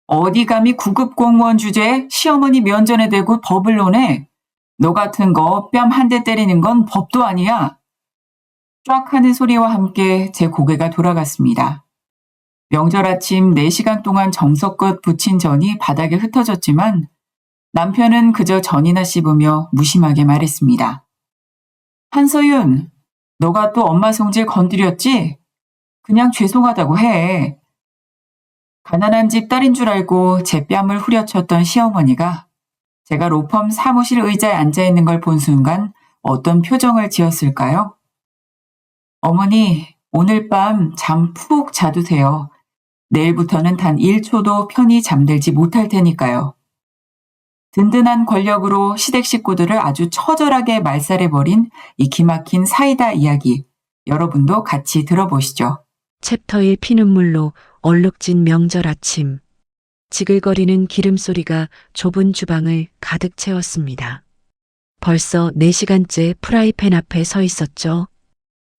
어디 감히 구급 공무원 주제에 시어머니 면전에 대고 법을 논해. 너 같은 거 뺨 한 대 때리는 건 법도 아니야. 쫙 하는 소리와 함께 제 고개가 돌아갔습니다. 명절 아침 4시간 동안 정성껏 부친 전이 바닥에 흩어졌지만 남편은 그저 전이나 씹으며 무심하게 말했습니다. 한서윤, 너가 또 엄마 성질 건드렸지? 그냥 죄송하다고 해. 가난한 집 딸인 줄 알고 제 뺨을 후려쳤던 시어머니가 제가 로펌 사무실 의자에 앉아있는 걸 본 순간 어떤 표정을 지었을까요? 어머니, 오늘 밤 잠 푹 자두세요. 내일부터는 단 1초도 편히 잠들지 못할 테니까요. 든든한 권력으로 시댁 식구들을 아주 처절하게 말살해버린 이 기막힌 사이다 이야기, 여러분도 같이 들어보시죠. 챕터 1 피눈물로 얼룩진 명절 아침. 지글거리는 기름소리가 좁은 주방을 가득 채웠습니다. 벌써 4시간째 프라이팬 앞에 서 있었죠.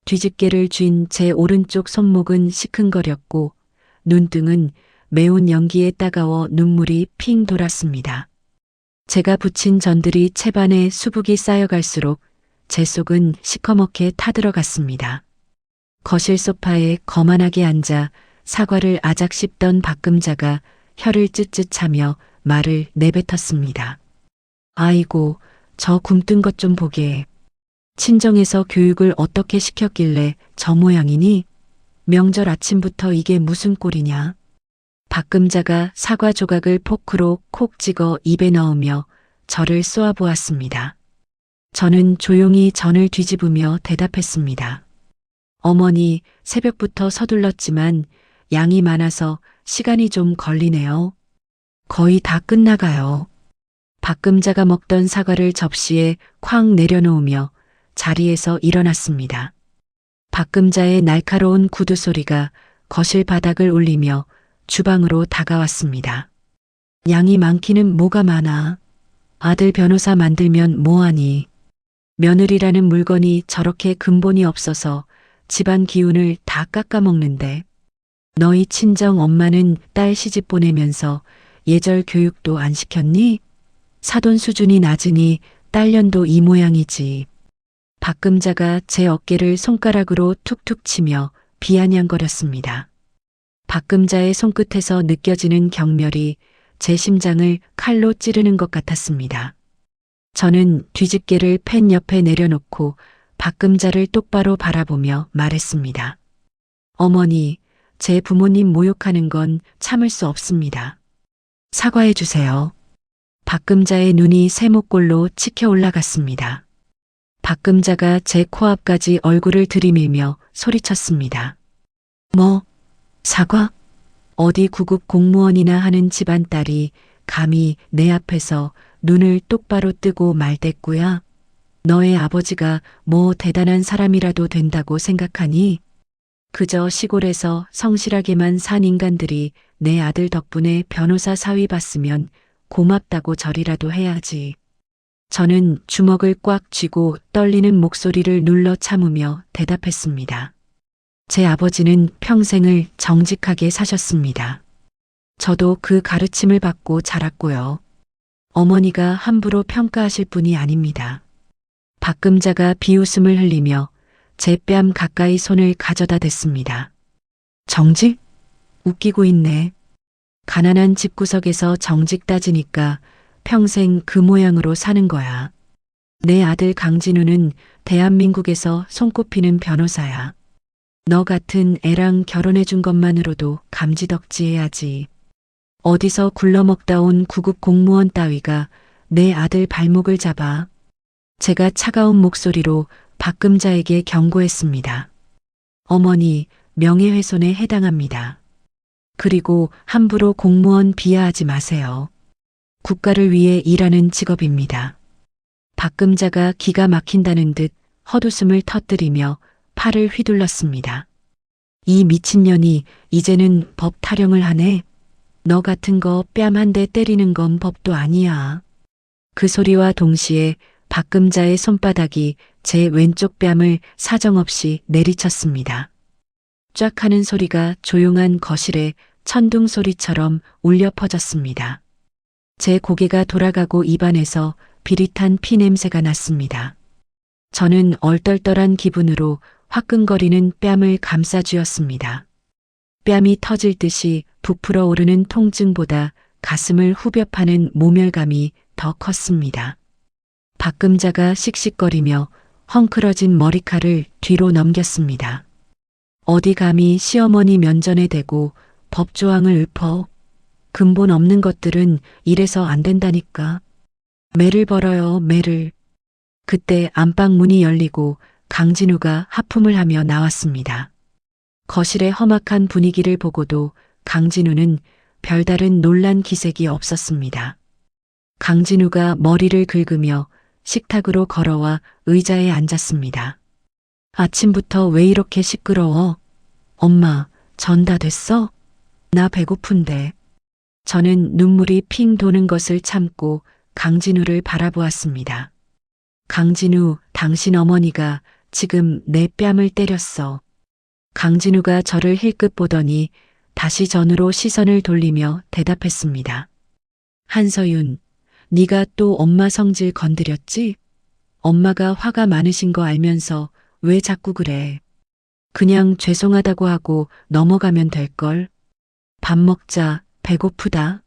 뒤집개를 쥔 제 오른쪽 손목은 시큰거렸고 눈등은 매운 연기에 따가워 눈물이 핑 돌았습니다. 제가 부친 전들이 채반에 수북이 쌓여갈수록 제 속은 시커멓게 타들어갔습니다. 거실 소파에 거만하게 앉아 사과를 아작 씹던 박금자가 혀를 쯧쯧하며 말을 내뱉었습니다. 아이고, 저 굼뜬 것 좀 보게. 친정에서 교육을 어떻게 시켰길래 저 모양이니? 명절 아침부터 이게 무슨 꼴이냐? 박금자가 사과 조각을 포크로 콕 찍어 입에 넣으며 저를 쏘아보았습니다. 저는 조용히 전을 뒤집으며 대답했습니다. 어머니, 새벽부터 서둘렀지만 양이 많아서 시간이 좀 걸리네요. 거의 다 끝나가요. 박금자가 먹던 사과를 접시에 쾅 내려놓으며 자리에서 일어났습니다. 박금자의 날카로운 구두 소리가 거실 바닥을 울리며 주방으로 다가왔습니다. 양이 많기는 뭐가 많아. 아들 변호사 만들면 뭐하니. 며느리라는 물건이 저렇게 근본이 없어서 집안 기운을 다 깎아먹는데 너희 친정 엄마는 딸 시집 보내면서 예절 교육도 안 시켰니? 사돈 수준이 낮으니 딸년도 이 모양이지. 박금자가 제 어깨를 손가락으로 툭툭 치며 비아냥거렸습니다. 박금자의 손끝에서 느껴지는 경멸이 제 심장을 칼로 찌르는 것 같았습니다. 저는 뒤집개를 팬 옆에 내려놓고 박금자를 똑바로 바라보며 말했습니다. 어머니, 제 부모님 모욕하는 건 참을 수 없습니다. 사과해 주세요. 박금자의 눈이 세모꼴로 치켜 올라갔습니다. 박금자가 제 코앞까지 얼굴을 들이밀며 소리쳤습니다. 뭐? 사과? 어디 구급 공무원이나 하는 집안 딸이 감히 내 앞에서 눈을 똑바로 뜨고 말댔구야. 너의 아버지가 뭐 대단한 사람이라도 된다고 생각하니? 그저 시골에서 성실하게만 산 인간들이 내 아들 덕분에 변호사 사위 봤으면 고맙다고 절이라도 해야지. 저는 주먹을 꽉 쥐고 떨리는 목소리를 눌러 참으며 대답했습니다. 제 아버지는 평생을 정직하게 사셨습니다. 저도 그 가르침을 받고 자랐고요. 어머니가 함부로 평가하실 분이 아닙니다. 박금자가 비웃음을 흘리며 제 뺨 가까이 손을 가져다 댔습니다. 정직? 웃기고 있네. 가난한 집구석에서 정직 따지니까 평생 그 모양으로 사는 거야. 내 아들 강진우는 대한민국에서 손꼽히는 변호사야. 너 같은 애랑 결혼해준 것만으로도 감지덕지해야지. 어디서 굴러먹다 온 구급 공무원 따위가 내 아들 발목을 잡아. 제가 차가운 목소리로 박금자에게 경고했습니다. 어머니, 명예훼손에 해당합니다. 그리고 함부로 공무원 비하하지 마세요. 국가를 위해 일하는 직업입니다. 박금자가 기가 막힌다는 듯 헛웃음을 터뜨리며 팔을 휘둘렀습니다. 이 미친년이 이제는 법 타령을 하네. 너 같은 거 뺨 한 대 때리는 건 법도 아니야. 그 소리와 동시에 박금자의 손바닥이 제 왼쪽 뺨을 사정없이 내리쳤습니다. 쫙 하는 소리가 조용한 거실에 천둥 소리처럼 울려 퍼졌습니다. 제 고개가 돌아가고 입안에서 비릿한 피 냄새가 났습니다. 저는 얼떨떨한 기분으로 화끈거리는 뺨을 감싸쥐었습니다. 뺨이 터질 듯이 부풀어 오르는 통증보다 가슴을 후벼 파는 모멸감이 더 컸습니다. 박금자가 씩씩거리며 헝클어진 머리칼을 뒤로 넘겼습니다. 어디 감히 시어머니 면전에 대고 법조항을 읊어. 근본 없는 것들은 이래서 안 된다니까. 매를 벌어요, 매를. 그때 안방 문이 열리고 강진우가 하품을 하며 나왔습니다. 거실의 험악한 분위기를 보고도 강진우는 별다른 놀란 기색이 없었습니다. 강진우가 머리를 긁으며 식탁으로 걸어와 의자에 앉았습니다. 아침부터 왜 이렇게 시끄러워? 엄마, 전 다 됐어? 나 배고픈데. 저는 눈물이 핑 도는 것을 참고 강진우를 바라보았습니다. 강진우, 당신 어머니가 지금 내 뺨을 때렸어. 강진우가 저를 힐끗 보더니 다시 전으로 시선을 돌리며 대답했습니다. 한서윤, 네가 또 엄마 성질 건드렸지? 엄마가 화가 많으신 거 알면서 왜 자꾸 그래? 그냥 죄송하다고 하고 넘어가면 될걸? 밥 먹자, 배고프다.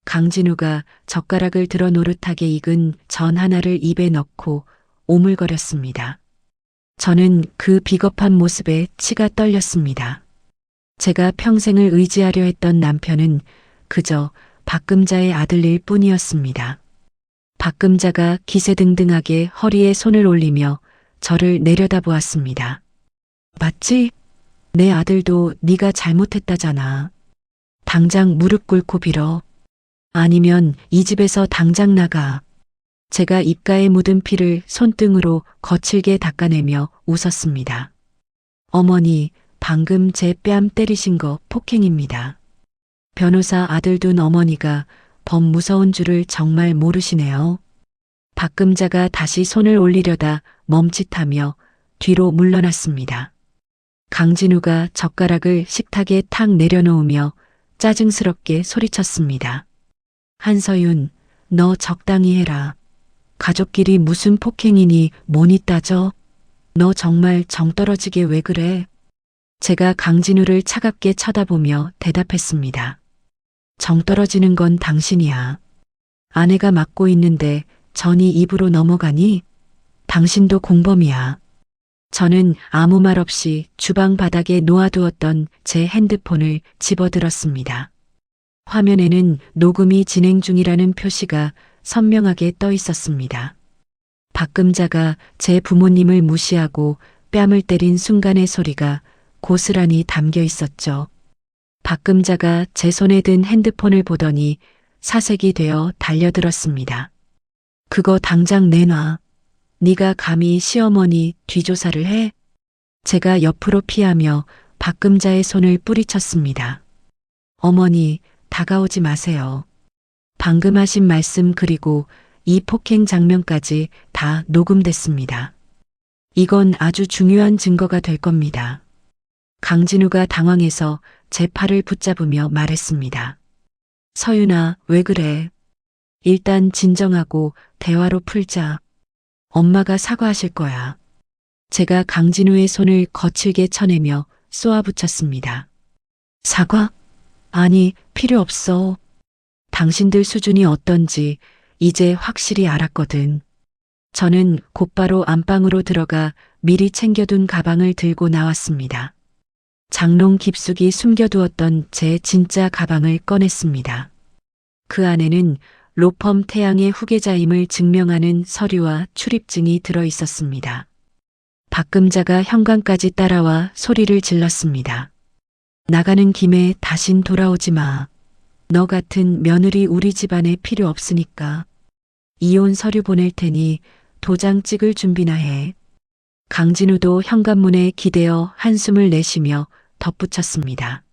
강진우가 젓가락을 들어 노릇하게 익은 전 하나를 입에 넣고 오물거렸습니다. 저는 그 비겁한 모습에 치가 떨렸습니다. 제가 평생을 의지하려 했던 남편은 그저 박금자의 아들일 뿐이었습니다. 박금자가 기세등등하게 허리에 손을 올리며 저를 내려다보았습니다. 맞지? 내 아들도 네가 잘못했다잖아. 당장 무릎 꿇고 빌어. 아니면 이 집에서 당장 나가. 제가 입가에 묻은 피를 손등으로 거칠게 닦아내며 웃었습니다. 어머니, 방금 제 뺨 때리신 거 폭행입니다. 변호사 아들 둔 어머니가 범 무서운 줄을 정말 모르시네요. 박금자가 다시 손을 올리려다 멈칫하며 뒤로 물러났습니다. 강진우가 젓가락을 식탁에 탁 내려놓으며 짜증스럽게 소리쳤습니다. 한서윤, 너 적당히 해라. 가족끼리 무슨 폭행이니 뭐니 따져? 너 정말 정 떨어지게 왜 그래? 제가 강진우를 차갑게 쳐다보며 대답했습니다. 정 떨어지는 건 당신이야. 아내가 맡고 있는데 전이 입으로 넘어가니? 당신도 공범이야. 저는 아무 말 없이 주방 바닥에 놓아두었던 제 핸드폰을 집어들었습니다. 화면에는 녹음이 진행 중이라는 표시가 선명하게 떠 있었습니다. 박금자가 제 부모님을 무시하고 뺨을 때린 순간의 소리가 고스란히 담겨 있었죠. 박금자가 제 손에 든 핸드폰을 보더니 사색이 되어 달려들었습니다. 그거 당장 내놔. 네가 감히 시어머니 뒤조사를 해? 제가 옆으로 피하며 박금자의 손을 뿌리쳤습니다. 어머니, 다가오지 마세요. 방금 하신 말씀 그리고 이 폭행 장면까지 다 녹음됐습니다. 이건 아주 중요한 증거가 될 겁니다. 강진우가 당황해서 제 팔을 붙잡으며 말했습니다. 서윤아, 왜 그래? 일단 진정하고 대화로 풀자. 엄마가 사과하실 거야. 제가 강진우의 손을 거칠게 쳐내며 쏘아붙였습니다. 사과? 아니, 필요 없어. 당신들 수준이 어떤지 이제 확실히 알았거든. 저는 곧바로 안방으로 들어가 미리 챙겨둔 가방을 들고 나왔습니다. 장롱 깊숙이 숨겨두었던 제 진짜 가방을 꺼냈습니다. 그 안에는 로펌 태양의 후계자임을 증명하는 서류와 출입증이 들어 있었습니다. 박금자가 현관까지 따라와 소리를 질렀습니다. 나가는 김에 다신 돌아오지 마. 너 같은 며느리 우리 집안에 필요 없으니까. 이혼 서류 보낼 테니 도장 찍을 준비나 해. 강진우도 현관문에 기대어 한숨을 내쉬며 덧붙였습니다.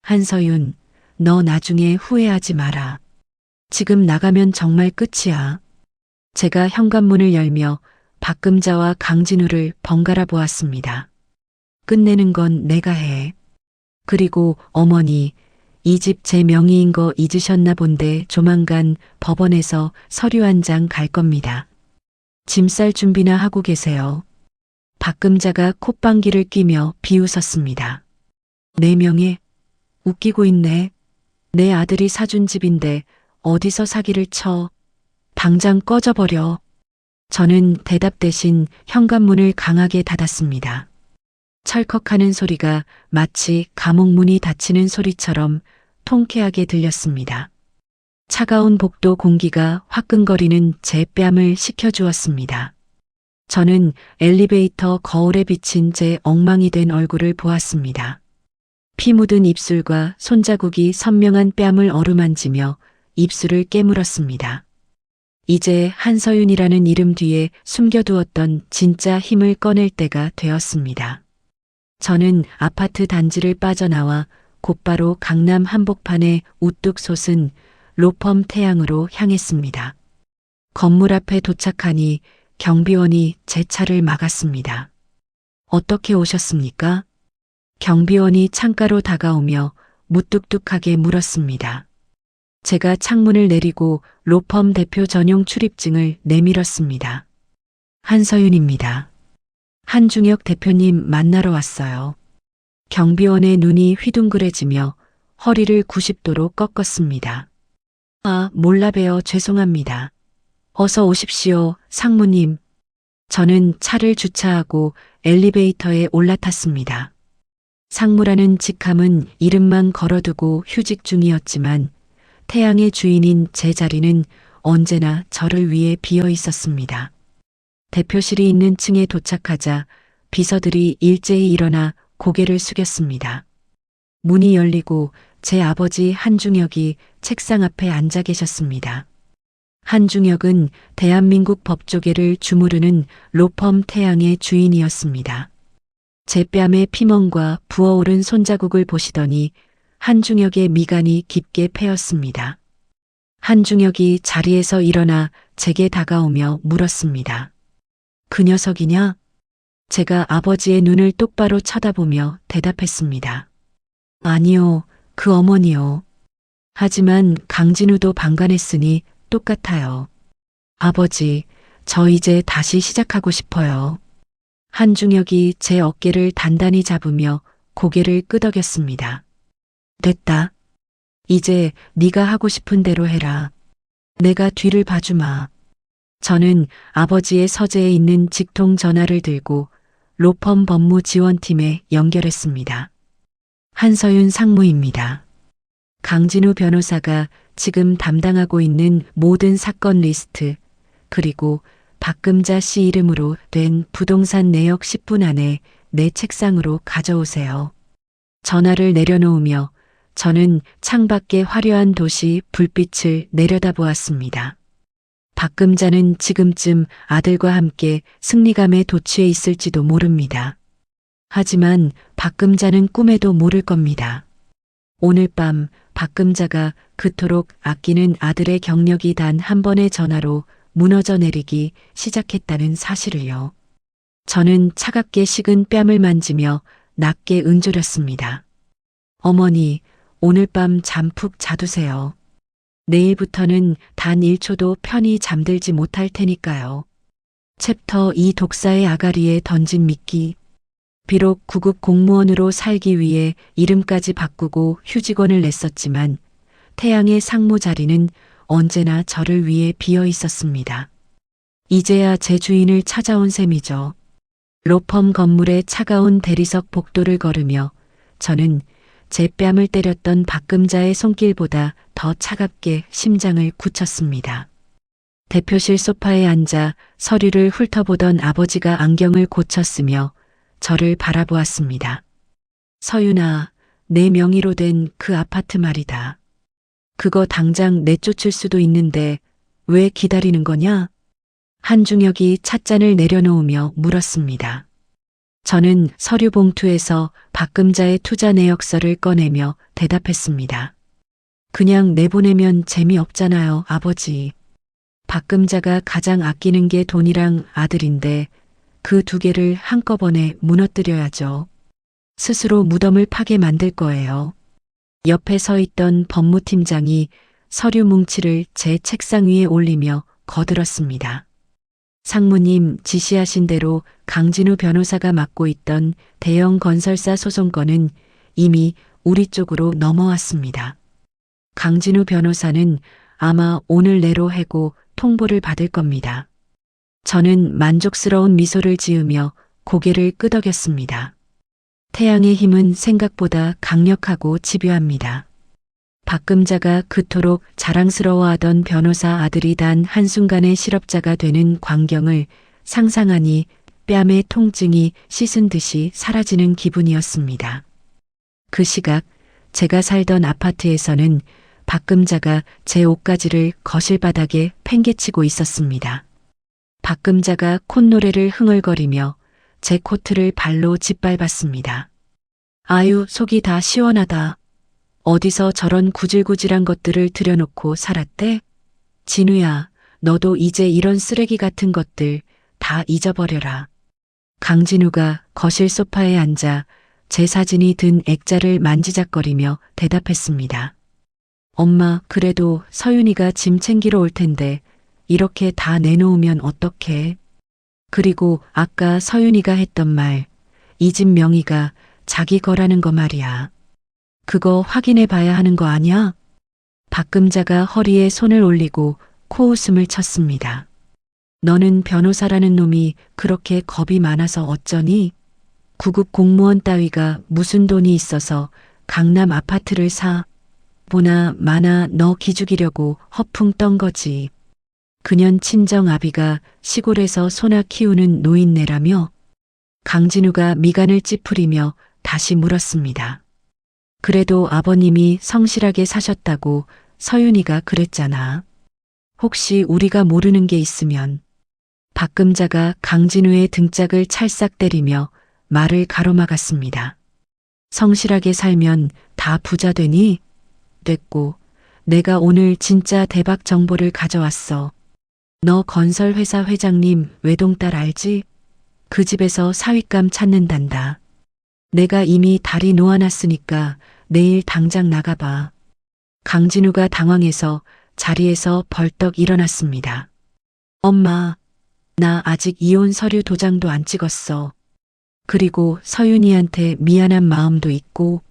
한서윤, 너 나중에 후회하지 마라. 지금 나가면 정말 끝이야. 제가 현관문을 열며 박금자와 강진우를 번갈아 보았습니다. 끝내는 건 내가 해. 그리고 어머니, 이 집 제 명의인 거 잊으셨나 본데 조만간 법원에서 서류 한 장 갈 겁니다. 짐 쌀 준비나 하고 계세요. 박금자가 콧방귀를 뀌며 비웃었습니다. 내 명예? 웃기고 있네. 내 아들이 사준 집인데 어디서 사기를 쳐. 당장 꺼져버려. 저는 대답 대신 현관문을 강하게 닫았습니다. 철컥하는 소리가 마치 감옥문이 닫히는 소리처럼 통쾌하게 들렸습니다. 차가운 복도 공기가 화끈거리는 제 뺨을 식혀주었습니다. 저는 엘리베이터 거울에 비친 제 엉망이 된 얼굴을 보았습니다. 피 묻은 입술과 손자국이 선명한 뺨을 어루만지며 입술을 깨물었습니다. 이제 한서윤이라는 이름 뒤에 숨겨두었던 진짜 힘을 꺼낼 때가 되었습니다. 저는 아파트 단지를 빠져나와 곧바로 강남 한복판에 우뚝 솟은 로펌 태양으로 향했습니다. 건물 앞에 도착하니 경비원이 제 차를 막았습니다. 어떻게 오셨습니까? 경비원이 창가로 다가오며 무뚝뚝하게 물었습니다. 제가 창문을 내리고 로펌 대표 전용 출입증을 내밀었습니다. 한서윤입니다. 한중혁 대표님 만나러 왔어요. 경비원의 눈이 휘둥그레지며 허리를 90도로 꺾었습니다. 아, 몰라 봬요. 죄송합니다. 어서 오십시오, 상무님. 저는 차를 주차하고 엘리베이터에 올라탔습니다. 상무라는 직함은 이름만 걸어두고 휴직 중이었지만 태양의 주인인 제 자리는 언제나 저를 위해 비어 있었습니다. 대표실이 있는 층에 도착하자 비서들이 일제히 일어나 고개를 숙였습니다. 문이 열리고 제 아버지 한중혁이 책상 앞에 앉아 계셨습니다. 한중혁은 대한민국 법조계를 주무르는 로펌 태양의 주인이었습니다. 제 뺨의 피멍과 부어오른 손자국을 보시더니 한중혁의 미간이 깊게 패였습니다. 한중혁이 자리에서 일어나 제게 다가오며 물었습니다. 그 녀석이냐? 제가 아버지의 눈을 똑바로 쳐다보며 대답했습니다. 아니요, 그 어머니요. 하지만 강진우도 방관했으니 똑같아요. 아버지, 저 이제 다시 시작하고 싶어요. 한중혁이 제 어깨를 단단히 잡으며 고개를 끄덕였습니다. 됐다. 이제 네가 하고 싶은 대로 해라. 내가 뒤를 봐주마. 저는 아버지의 서재에 있는 직통 전화를 들고 로펌 법무지원팀에 연결했습니다. 한서윤 상무입니다. 강진우 변호사가 지금 담당하고 있는 모든 사건 리스트, 그리고 박금자 씨 이름으로 된 부동산 내역 10분 안에 내 책상으로 가져오세요. 전화를 내려놓으며 저는 창밖의 화려한 도시 불빛을 내려다보았습니다. 박금자는 지금쯤 아들과 함께 승리감에 도취해 있을지도 모릅니다. 하지만 박금자는 꿈에도 모를 겁니다. 오늘 밤 박금자가 그토록 아끼는 아들의 경력이 단 한 번의 전화로 무너져 내리기 시작했다는 사실을요. 저는 차갑게 식은 뺨을 만지며 낮게 응조렸습니다. 어머니, 오늘 밤 잠 푹 자두세요. 내일부터는 단 1초도 편히 잠들지 못할 테니까요. 챕터 2 독사의 아가리에 던진 미끼. 비록 구급 공무원으로 살기 위해 이름까지 바꾸고 휴직원을 냈었지만 태양의 상무 자리는 언제나 저를 위해 비어 있었습니다. 이제야 제 주인을 찾아온 셈이죠. 로펌 건물의 차가운 대리석 복도를 걸으며 저는 제 뺨을 때렸던 박금자의 손길보다 더 차갑게 심장을 굳혔습니다. 대표실 소파에 앉아 서류를 훑어보던 아버지가 안경을 고쳤으며 저를 바라보았습니다. 서윤아, 내 명의로 된 그 아파트 말이다. 그거 당장 내쫓을 수도 있는데 왜 기다리는 거냐? 한중혁이 찻잔을 내려놓으며 물었습니다. 저는 서류 봉투에서 박금자의 투자 내역서를 꺼내며 대답했습니다. 그냥 내보내면 재미없잖아요, 아버지. 박금자가 가장 아끼는 게 돈이랑 아들인데 그 두 개를 한꺼번에 무너뜨려야죠. 스스로 무덤을 파게 만들 거예요. 옆에 서 있던 법무팀장이 서류 뭉치를 제 책상 위에 올리며 거들었습니다. 상무님 지시하신 대로 강진우 변호사가 맡고 있던 대형 건설사 소송건은 이미 우리 쪽으로 넘어왔습니다. 강진우 변호사는 아마 오늘 내로 해고 통보를 받을 겁니다. 저는 만족스러운 미소를 지으며 고개를 끄덕였습니다. 태양의 힘은 생각보다 강력하고 집요합니다. 박금자가 그토록 자랑스러워하던 변호사 아들이 단 한순간의 실업자가 되는 광경을 상상하니 뺨의 통증이 씻은 듯이 사라지는 기분이었습니다. 그 시각 제가 살던 아파트에서는 박금자가 제 옷가지를 거실 바닥에 팽개치고 있었습니다. 박금자가 콧노래를 흥얼거리며 제 코트를 발로 짓밟았습니다. 아유, 속이 다 시원하다. 어디서 저런 구질구질한 것들을 들여놓고 살았대? 진우야, 너도 이제 이런 쓰레기 같은 것들 다 잊어버려라. 강진우가 거실 소파에 앉아 제 사진이 든 액자를 만지작거리며 대답했습니다. 엄마, 그래도 서윤이가 짐 챙기러 올 텐데 이렇게 다 내놓으면 어떡해? 그리고 아까 서윤이가 했던 말, 이 집 명의가 자기 거라는 거 말이야. 그거 확인해 봐야 하는 거 아니야? 박금자가 허리에 손을 올리고 코웃음을 쳤습니다. 너는 변호사라는 놈이 그렇게 겁이 많아서 어쩌니? 구급 공무원 따위가 무슨 돈이 있어서 강남 아파트를 사? 보나 마나 너 기죽이려고 허풍 떤 거지. 그년 친정 아비가 시골에서 소나 키우는 노인네라며? 강진우가 미간을 찌푸리며 다시 물었습니다. 그래도 아버님이 성실하게 사셨다고 서윤이가 그랬잖아. 혹시 우리가 모르는 게 있으면. 박금자가 강진우의 등짝을 찰싹 때리며 말을 가로막았습니다. 성실하게 살면 다 부자 되니? 됐고, 내가 오늘 진짜 대박 정보를 가져왔어. 너 건설회사 회장님 외동딸 알지? 그 집에서 사윗감 찾는단다. 내가 이미 다리 놓아놨으니까 내일 당장 나가봐. 강진우가 당황해서 자리에서 벌떡 일어났습니다. 엄마, 나 아직 이혼 서류 도장도 안 찍었어. 그리고 서윤이한테 미안한 마음도 있고.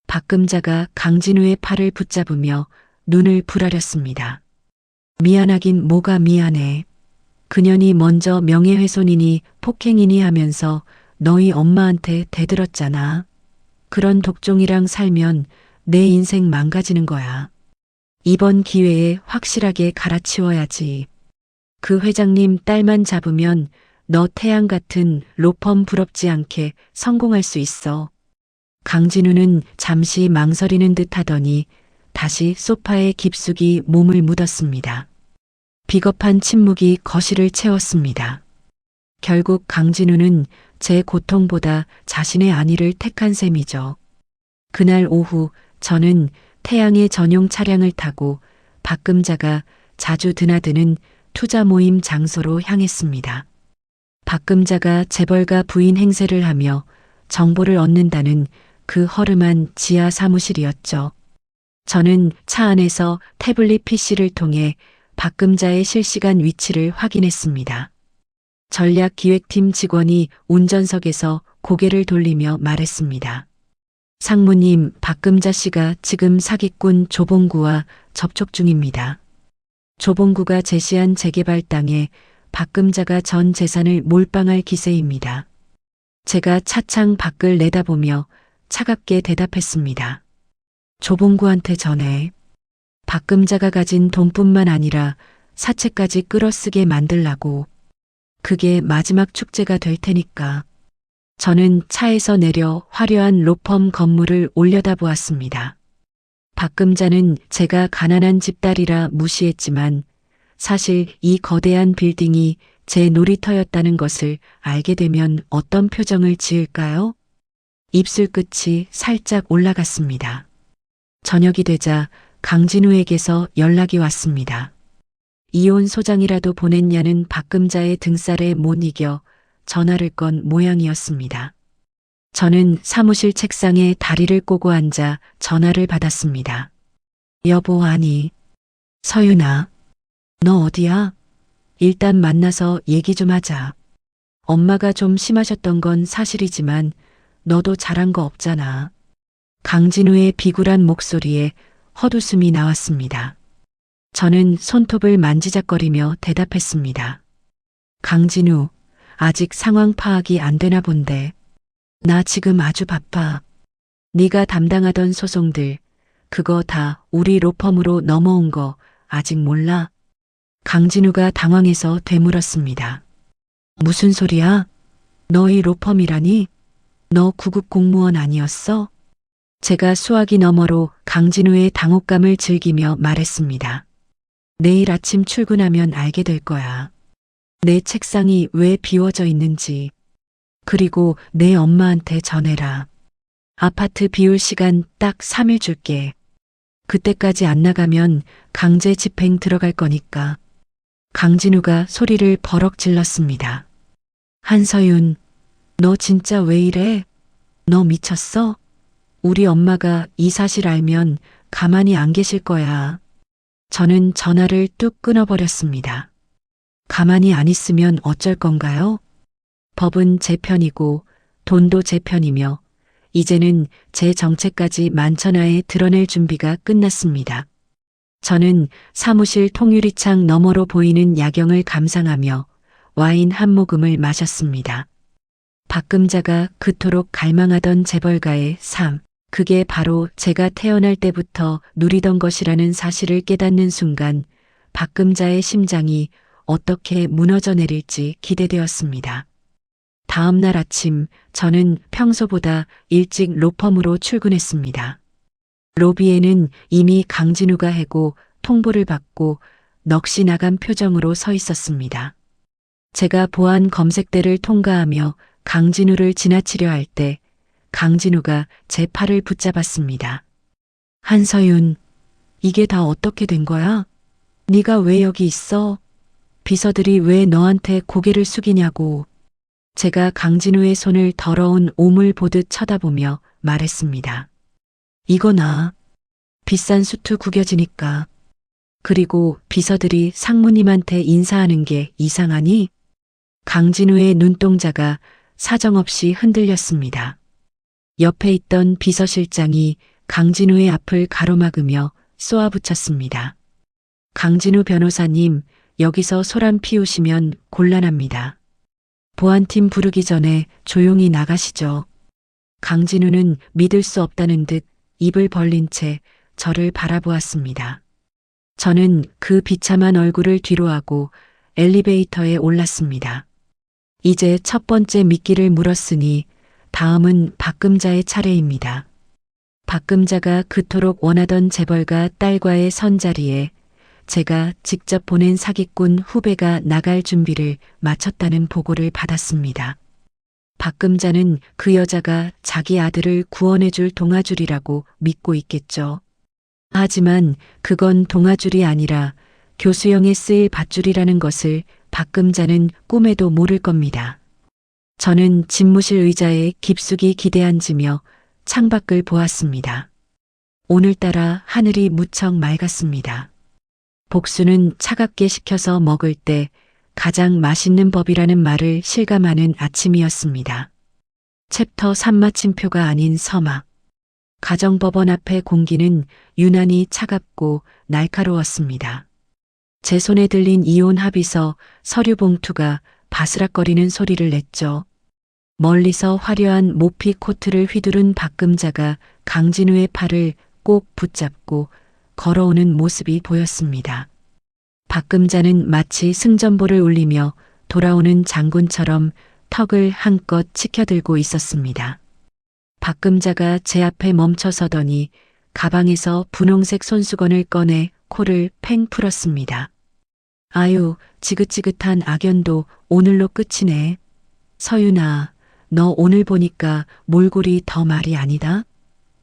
박금자가 강진우의 팔을 붙잡으며 눈을 부라렸습니다. 미안하긴 뭐가 미안해. 그년이 먼저 명예훼손이니 폭행이니 하면서 너희 엄마한테 대들었잖아. 그런 독종이랑 살면 내 인생 망가지는 거야. 이번 기회에 확실하게 갈아치워야지. 그 회장님 딸만 잡으면 너 태양 같은 로펌 부럽지 않게 성공할 수 있어. 강진우는 잠시 망설이는 듯 하더니 다시 소파에 깊숙이 몸을 묻었습니다. 비겁한 침묵이 거실을 채웠습니다. 결국 강진우는 제 고통보다 자신의 안위를 택한 셈이죠. 그날 오후 저는 태양의 전용 차량을 타고 박금자가 자주 드나드는 투자 모임 장소로 향했습니다. 박금자가 재벌가 부인 행세를 하며 정보를 얻는다는 그 허름한 지하 사무실이었죠. 저는 차 안에서 태블릿 PC를 통해 박금자의 실시간 위치를 확인했습니다. 전략기획팀 직원이 운전석에서 고개를 돌리며 말했습니다. 상무님, 박금자 씨가 지금 사기꾼 조봉구와 접촉 중입니다. 조봉구가 제시한 재개발 땅에 박금자가 전 재산을 몰빵할 기세입니다. 제가 차창 밖을 내다보며 차갑게 대답했습니다. 조봉구한테 전해. 박금자가 가진 돈뿐만 아니라 사채까지 끌어쓰게 만들라고. 그게 마지막 축제가 될 테니까. 저는 차에서 내려 화려한 로펌 건물을 올려다보았습니다. 박금자는 제가 가난한 집딸이라 무시했지만 사실 이 거대한 빌딩이 제 놀이터였다는 것을 알게 되면 어떤 표정을 지을까요? 입술 끝이 살짝 올라갔습니다. 저녁이 되자 강진우에게서 연락이 왔습니다. 이혼 소장이라도 보냈냐는 박금자의 등살에 못 이겨 전화를 건 모양이었습니다. 저는 사무실 책상에 다리를 꼬고 앉아 전화를 받았습니다. 여보, 아니. 서윤아, 너 어디야? 일단 만나서 얘기 좀 하자. 엄마가 좀 심하셨던 건 사실이지만 너도 잘한 거 없잖아. 강진우의 비굴한 목소리에 헛웃음이 나왔습니다. 저는 손톱을 만지작거리며 대답했습니다. 강진우, 아직 상황 파악이 안 되나 본데. 나 지금 아주 바빠. 네가 담당하던 소송들, 그거 다 우리 로펌으로 넘어온 거 아직 몰라? 강진우가 당황해서 되물었습니다. 무슨 소리야? 너희 로펌이라니? 너 구급 공무원 아니었어? 제가 수화기 너머로 강진우의 당혹감을 즐기며 말했습니다. 내일 아침 출근하면 알게 될 거야. 내 책상이 왜 비워져 있는지. 그리고 내 엄마한테 전해라. 아파트 비울 시간 딱 3일 줄게. 그때까지 안 나가면 강제 집행 들어갈 거니까. 강진우가 소리를 버럭 질렀습니다. 한서윤, 너 진짜 왜 이래? 너 미쳤어? 우리 엄마가 이 사실 알면 가만히 안 계실 거야. 저는 전화를 뚝 끊어버렸습니다. 가만히 안 있으면 어쩔 건가요? 법은 제 편이고 돈도 제 편이며 이제는 제 정체까지 만천하에 드러낼 준비가 끝났습니다. 저는 사무실 통유리창 너머로 보이는 야경을 감상하며 와인 한 모금을 마셨습니다. 박금자가 그토록 갈망하던 재벌가의 삶, 그게 바로 제가 태어날 때부터 누리던 것이라는 사실을 깨닫는 순간 박금자의 심장이 어떻게 무너져 내릴지 기대되었습니다. 다음 날 아침 저는 평소보다 일찍 로펌으로 출근했습니다. 로비에는 이미 강진우가 해고 통보를 받고 넋이 나간 표정으로 서 있었습니다. 제가 보안 검색대를 통과하며 강진우를 지나치려 할 때 강진우가 제 팔을 붙잡았습니다. 한서윤, 이게 다 어떻게 된 거야? 네가 왜 여기 있어? 비서들이 왜 너한테 고개를 숙이냐고. 제가 강진우의 손을 더러운 오물 보듯 쳐다보며 말했습니다. 이거나 비싼 수트 구겨지니까. 그리고 비서들이 상무님한테 인사하는 게 이상하니? 강진우의 눈동자가 사정없이 흔들렸습니다. 옆에 있던 비서실장이 강진우의 앞을 가로막으며 쏘아붙였습니다. 강진우 변호사님, 여기서 소란 피우시면 곤란합니다. 보안팀 부르기 전에 조용히 나가시죠. 강진우는 믿을 수 없다는 듯 입을 벌린 채 저를 바라보았습니다. 저는 그 비참한 얼굴을 뒤로하고 엘리베이터에 올랐습니다. 이제 첫 번째 미끼를 물었으니 다음은 박금자의 차례입니다. 박금자가 그토록 원하던 재벌가 딸과의 선자리에 제가 직접 보낸 사기꾼 후배가 나갈 준비를 마쳤다는 보고를 받았습니다. 박금자는 그 여자가 자기 아들을 구원해줄 동아줄이라고 믿고 있겠죠. 하지만 그건 동아줄이 아니라 교수형에 쓰일 밧줄이라는 것을 박금자는 꿈에도 모를 겁니다. 저는 집무실 의자에 깊숙이 기대앉으며 창밖을 보았습니다. 오늘따라 하늘이 무척 맑았습니다. 복수는 차갑게 식혀서 먹을 때 가장 맛있는 법이라는 말을 실감하는 아침이었습니다. 챕터 3 마침표가 아닌 서막. 가정법원 앞의 공기는 유난히 차갑고 날카로웠습니다. 제 손에 들린 이혼 합의서 서류 봉투가 바스락거리는 소리를 냈죠. 멀리서 화려한 모피 코트를 휘두른 박금자가 강진우의 팔을 꼭 붙잡고 걸어오는 모습이 보였습니다. 박금자는 마치 승전보를 울리며 돌아오는 장군처럼 턱을 한껏 치켜들고 있었습니다. 박금자가 제 앞에 멈춰서더니 가방에서 분홍색 손수건을 꺼내 코를 팽 풀었습니다. 아유, 지긋지긋한 악연도 오늘로 끝이네. 서윤아, 너 오늘 보니까 몰골이 더 말이 아니다.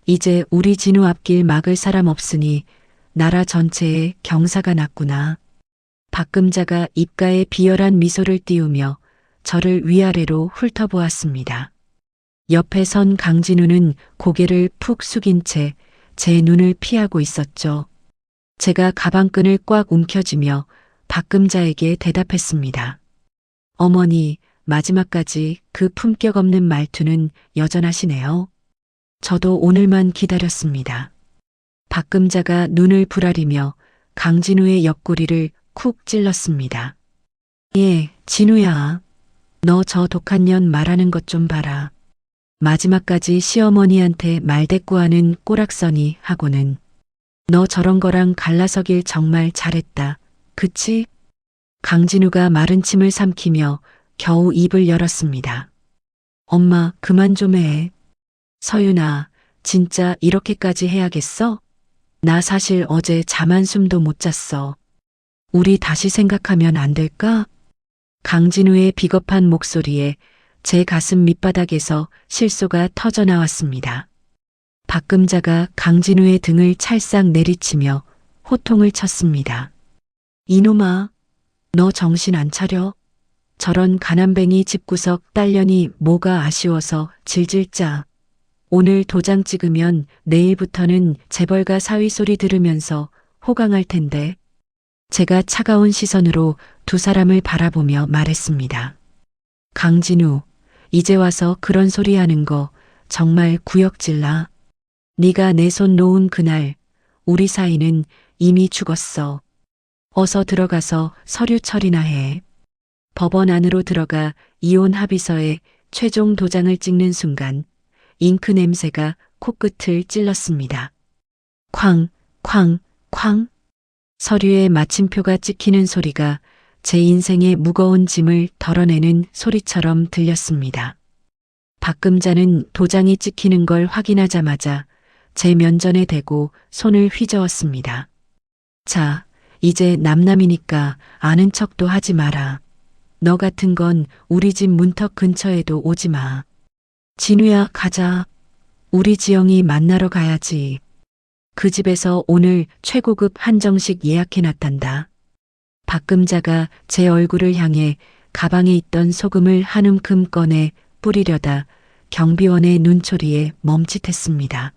이제 우리 진우 앞길 막을 사람 없으니 나라 전체에 경사가 났구나. 박금자가 입가에 비열한 미소를 띄우며 저를 위아래로 훑어보았습니다. 옆에 선 강진우는 고개를 푹 숙인 채 제 눈을 피하고 있었죠. 제가 가방끈을 꽉 움켜쥐며 박금자에게 대답했습니다. 어머니, 마지막까지 그 품격 없는 말투는 여전하시네요. 저도 오늘만 기다렸습니다. 박금자가 눈을 부라리며 강진우의 옆구리를 쿡 찔렀습니다. 예, 진우야. 너 저 독한 년 말하는 것 좀 봐라. 마지막까지 시어머니한테 말대꾸하는 꼬락서니 하고는 너 저런 거랑 갈라서길 정말 잘했다. 그치? 강진우가 마른 침을 삼키며 겨우 입을 열었습니다. 엄마, 그만 좀 해. 서윤아, 진짜 이렇게까지 해야겠어? 나 사실 어제 잠 한숨도 못 잤어. 우리 다시 생각하면 안 될까? 강진우의 비겁한 목소리에 제 가슴 밑바닥에서 실소가 터져 나왔습니다. 박금자가 강진우의 등을 찰싹 내리치며 호통을 쳤습니다. 이놈아, 너 정신 안 차려? 저런 가난뱅이 집구석 딸년이 뭐가 아쉬워서 질질 짜. 오늘 도장 찍으면 내일부터는 재벌가 사위 소리 들으면서 호강할 텐데. 제가 차가운 시선으로 두 사람을 바라보며 말했습니다. 강진우, 이제 와서 그런 소리 하는 거 정말 구역질나. 네가 내 손 놓은 그날 우리 사이는 이미 죽었어. 어서 들어가서 서류 처리나 해. 법원 안으로 들어가 이혼 합의서에 최종 도장을 찍는 순간 잉크 냄새가 코끝을 찔렀습니다. 쾅, 쾅, 쾅. 서류에 마침표가 찍히는 소리가 제 인생의 무거운 짐을 덜어내는 소리처럼 들렸습니다. 박금자는 도장이 찍히는 걸 확인하자마자 제 면전에 대고 손을 휘저었습니다. 자, 이제 남남이니까 아는 척도 하지 마라. 너 같은 건 우리 집 문턱 근처에도 오지 마. 진우야, 가자. 우리 지영이 만나러 가야지. 그 집에서 오늘 최고급 한정식 예약해놨단다. 박금자가 제 얼굴을 향해 가방에 있던 소금을 한 움큼 꺼내 뿌리려다 경비원의 눈초리에 멈칫했습니다.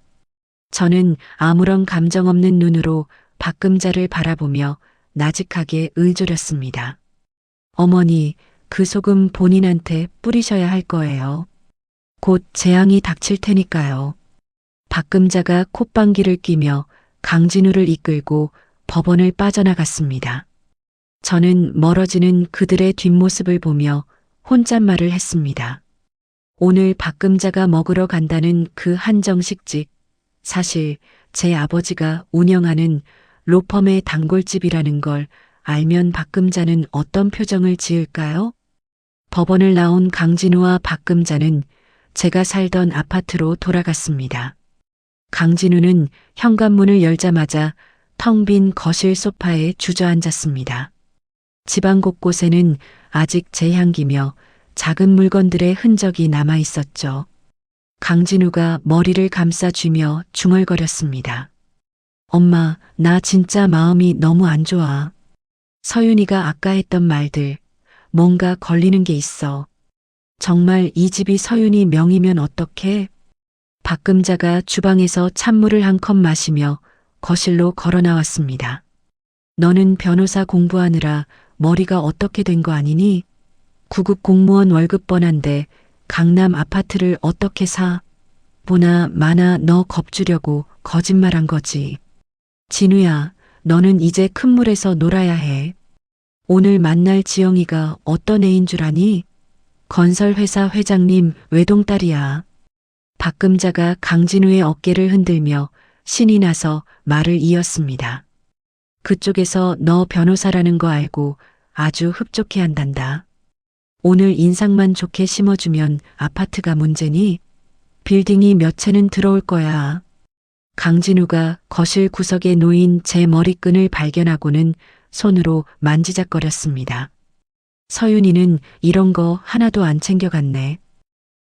저는 아무런 감정 없는 눈으로 박금자를 바라보며 나직하게 을조렸습니다. 어머니, 그 소금 본인한테 뿌리셔야 할 거예요. 곧 재앙이 닥칠 테니까요. 박금자가 콧방귀를 뀌며 강진우를 이끌고 법원을 빠져나갔습니다. 저는 멀어지는 그들의 뒷모습을 보며 혼잣말을 했습니다. 오늘 박금자가 먹으러 간다는 그 한정식집, 사실 제 아버지가 운영하는 로펌의 단골집이라는 걸 알면 박금자는 어떤 표정을 지을까요? 법원을 나온 강진우와 박금자는 제가 살던 아파트로 돌아갔습니다. 강진우는 현관문을 열자마자 텅 빈 거실 소파에 주저앉았습니다. 집안 곳곳에는 아직 제 향기며 작은 물건들의 흔적이 남아 있었죠. 강진우가 머리를 감싸쥐며 중얼거렸습니다. 엄마, 나 진짜 마음이 너무 안 좋아. 서윤이가 아까 했던 말들, 뭔가 걸리는 게 있어. 정말 이 집이 서윤이 명이면 어떡해? 박금자가 주방에서 찬물을 한 컵 마시며 거실로 걸어 나왔습니다. 너는 변호사 공부하느라 머리가 어떻게 된 거 아니니? 구급 공무원 월급 뻔한데 강남 아파트를 어떻게 사? 보나 마나 너 겁주려고 거짓말한 거지. 진우야, 너는 이제 큰 물에서 놀아야 해. 오늘 만날 지영이가 어떤 애인 줄 아니? 건설회사 회장님 외동딸이야. 박금자가 강진우의 어깨를 흔들며 신이 나서 말을 이었습니다. 그쪽에서 너 변호사라는 거 알고 아주 흡족해 한단다. 오늘 인상만 좋게 심어주면 아파트가 문제니? 빌딩이 몇 채는 들어올 거야. 강진우가 거실 구석에 놓인 제 머리끈을 발견하고는 손으로 만지작거렸습니다. 서윤이는 이런 거 하나도 안 챙겨갔네.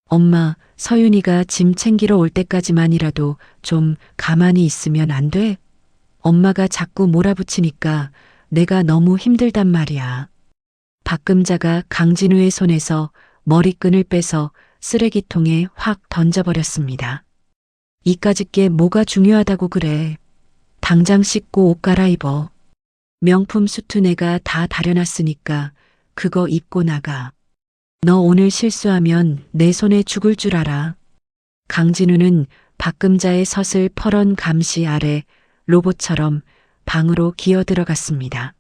엄마, 서윤이가 짐 챙기러 올 때까지만이라도 좀 가만히 있으면 안 돼? 엄마가 자꾸 몰아붙이니까 내가 너무 힘들단 말이야. 박금자가 강진우의 손에서 머리끈을 빼서 쓰레기통에 확 던져버렸습니다. 이까짓 게 뭐가 중요하다고 그래. 당장 씻고 옷 갈아입어. 명품 수트 내가 다 다려놨으니까 그거 입고 나가. 너 오늘 실수하면 내 손에 죽을 줄 알아. 강진우는 박금자의 서슬 퍼런 감시 아래 로봇처럼 방으로 기어 들어갔습니다.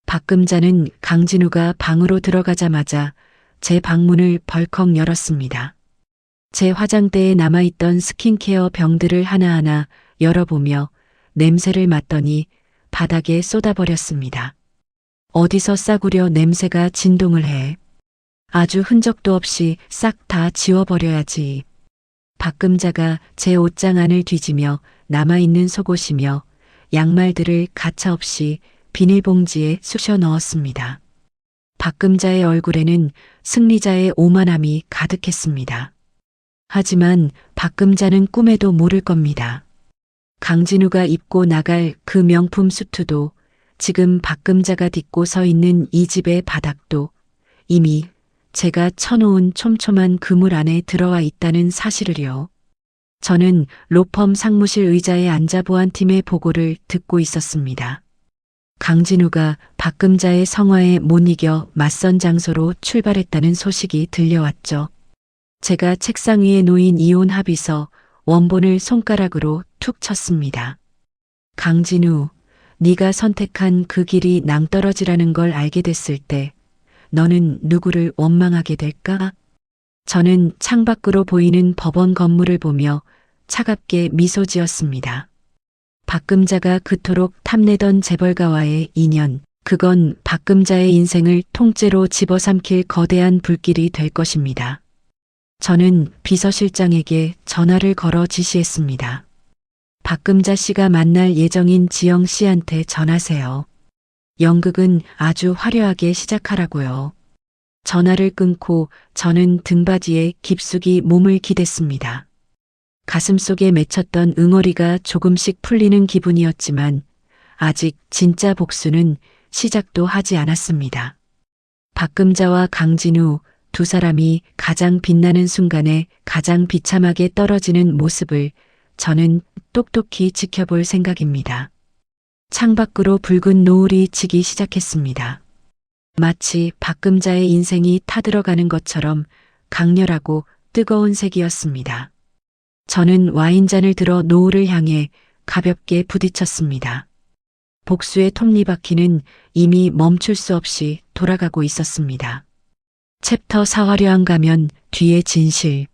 박금자는 강진우가 방으로 들어가자마자 제 방문을 벌컥 열었습니다. 제 화장대에 남아있던 스킨케어 병들을 하나하나 열어보며 냄새를 맡더니 바닥에 쏟아버렸습니다. 어디서 싸구려 냄새가 진동을 해. 아주 흔적도 없이 싹 다 지워버려야지. 박금자가 제 옷장 안을 뒤지며 남아있는 속옷이며 양말들을 가차없이 비닐봉지에 쑤셔 넣었습니다. 박금자의 얼굴에는 승리자의 오만함이 가득했습니다. 하지만 박금자는 꿈에도 모를 겁니다. 강진우가 입고 나갈 그 명품 수트도 지금 박금자가 딛고 서 있는 이 집의 바닥도 이미 제가 쳐놓은 촘촘한 그물 안에 들어와 있다는 사실을요. 저는 로펌 상무실 의자에 앉아 보안팀의 보고를 듣고 있었습니다. 강진우가 박금자의 성화에 못 이겨 맞선 장소로 출발했다는 소식이 들려왔죠. 제가 책상 위에 놓인 이혼 합의서 원본을 손가락으로 툭 쳤습니다. 강진우, 네가 선택한 그 길이 낭떠러지라는 걸 알게 됐을 때 너는 누구를 원망하게 될까? 저는 창밖으로 보이는 법원 건물을 보며 차갑게 미소 지었습니다. 박금자가 그토록 탐내던 재벌가와의 인연, 그건 박금자의 인생을 통째로 집어삼킬 거대한 불길이 될 것입니다. 저는 비서실장에게 전화를 걸어 지시했습니다. 박금자 씨가 만날 예정인 지영 씨한테 전하세요. 연극은 아주 화려하게 시작하라고요. 전화를 끊고 저는 등받이에 깊숙이 몸을 기댔습니다. 가슴속에 맺혔던 응어리가 조금씩 풀리는 기분이었지만 아직 진짜 복수는 시작도 하지 않았습니다. 박금자와 강진우 두 사람이 가장 빛나는 순간에 가장 비참하게 떨어지는 모습을 저는 똑똑히 지켜볼 생각입니다. 창밖으로 붉은 노을이 지기 시작했습니다. 마치 박금자의 인생이 타들어가는 것처럼 강렬하고 뜨거운 색이었습니다. 저는 와인잔을 들어 노을을 향해 가볍게 부딪혔습니다. 복수의 톱니바퀴는 이미 멈출 수 없이 돌아가고 있었습니다. 챕터 4 화려한 가면 뒤의 진실.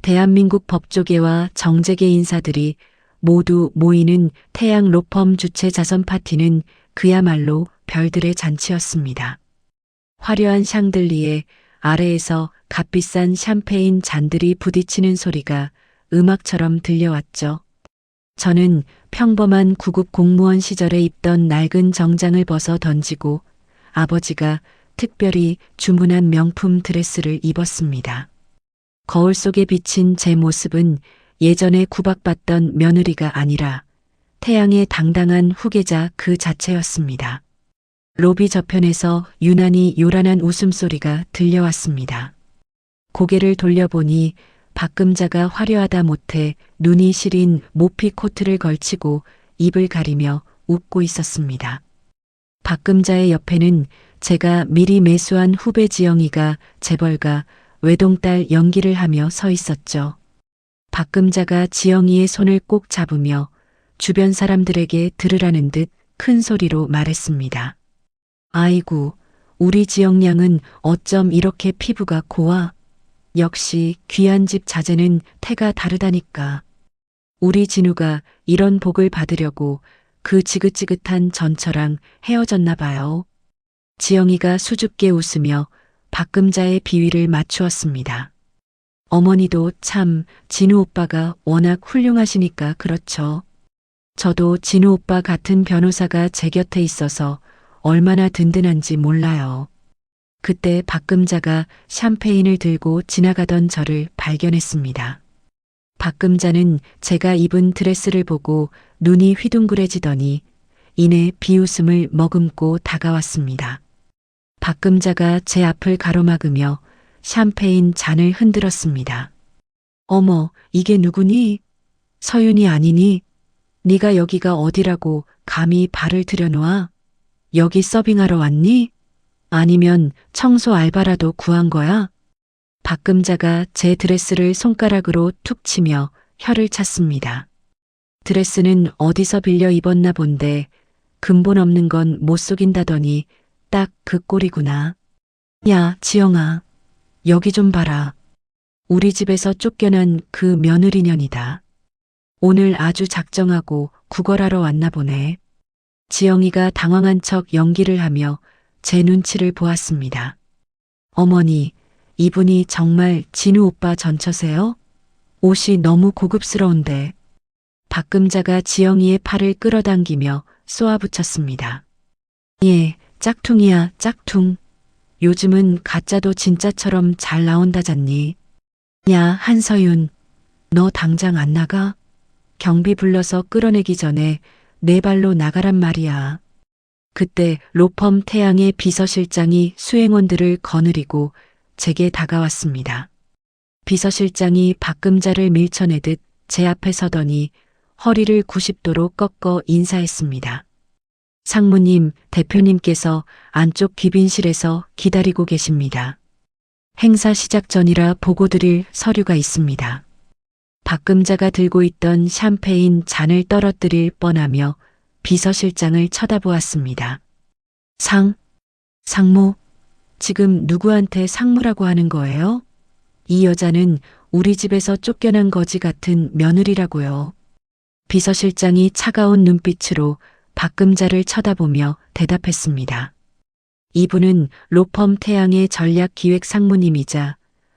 대한민국 법조계와 정재계 인사들이 모두 모이는 태양 로펌 주최 자선 파티는 그야말로 별들의 잔치였습니다. 화려한 샹들리에 아래에서 값비싼 샴페인 잔들이 부딪히는 소리가 음악처럼 들려왔죠. 저는 평범한 구급 공무원 시절에 입던 낡은 정장을 벗어 던지고 아버지가 특별히 주문한 명품 드레스를 입었습니다. 거울 속에 비친 제 모습은 예전에 구박받던 며느리가 아니라 태양의 당당한 후계자 그 자체였습니다. 로비 저편에서 유난히 요란한 웃음소리가 들려왔습니다. 고개를 돌려보니 박금자가 화려하다 못해 눈이 시린 모피 코트를 걸치고 입을 가리며 웃고 있었습니다. 박금자의 옆에는 제가 미리 매수한 후배 지영이가 재벌가 외동딸 연기를 하며 서 있었죠. 박금자가 지영이의 손을 꼭 잡으며 주변 사람들에게 들으라는 듯 큰 소리로 말했습니다. 아이고, 우리 지영 양은 어쩜 이렇게 피부가 고와? 역시 귀한 집 자제는 태가 다르다니까. 우리 진우가 이런 복을 받으려고 그 지긋지긋한 전처랑 헤어졌나 봐요. 지영이가 수줍게 웃으며 박금자의 비위를 맞추었습니다. 어머니도 참 진우 오빠가 워낙 훌륭하시니까 그렇죠. 저도 진우 오빠 같은 변호사가 제 곁에 있어서 얼마나 든든한지 몰라요. 그때 박금자가 샴페인을 들고 지나가던 저를 발견했습니다. 박금자는 제가 입은 드레스를 보고 눈이 휘둥그레지더니 이내 비웃음을 머금고 다가왔습니다. 박금자가 제 앞을 가로막으며 샴페인 잔을 흔들었습니다. 어머, 이게 누구니? 서윤이 아니니? 네가 여기가 어디라고 감히 발을 들여놓아? 여기 서빙하러 왔니? 아니면 청소 알바라도 구한 거야? 박금자가 제 드레스를 손가락으로 툭 치며 혀를 찼습니다. 드레스는 어디서 빌려 입었나 본데 근본 없는 건 못 속인다더니 딱 그 꼴이구나. 야, 지영아. 여기 좀 봐라. 우리 집에서 쫓겨난 그 며느리년이다. 오늘 아주 작정하고 구걸하러 왔나 보네. 지영이가 당황한 척 연기를 하며 제 눈치를 보았습니다. 어머니, 이분이 정말 진우 오빠 전처세요? 옷이 너무 고급스러운데. 박금자가 지영이의 팔을 끌어당기며 쏘아붙였습니다. 예, 짝퉁이야, 짝퉁. 요즘은 가짜도 진짜처럼 잘 나온다잖니. 야, 한서윤, 너 당장 안 나가? 경비 불러서 끌어내기 전에 내 발로 나가란 말이야. 그때 로펌 태양의 비서실장이 수행원들을 거느리고 제게 다가왔습니다. 비서실장이 박금자를 밀쳐내듯 제 앞에 서더니 허리를 90도로 꺾어 인사했습니다. 상무님, 대표님께서 안쪽 귀빈실에서 기다리고 계십니다. 행사 시작 전이라 보고드릴 서류가 있습니다. 박금자가 들고 있던 샴페인 잔을 떨어뜨릴 뻔하며 비서실장을 쳐다보았습니다. 상무, 지금 누구한테 상무라고 하는 거예요? 이 여자는 우리 집에서 쫓겨난 거지 같은 며느리라고요. 비서실장이 차가운 눈빛으로 박금자를 쳐다보며 대답했습니다. 이분은 로펌 태양의 전략기획 상무님이자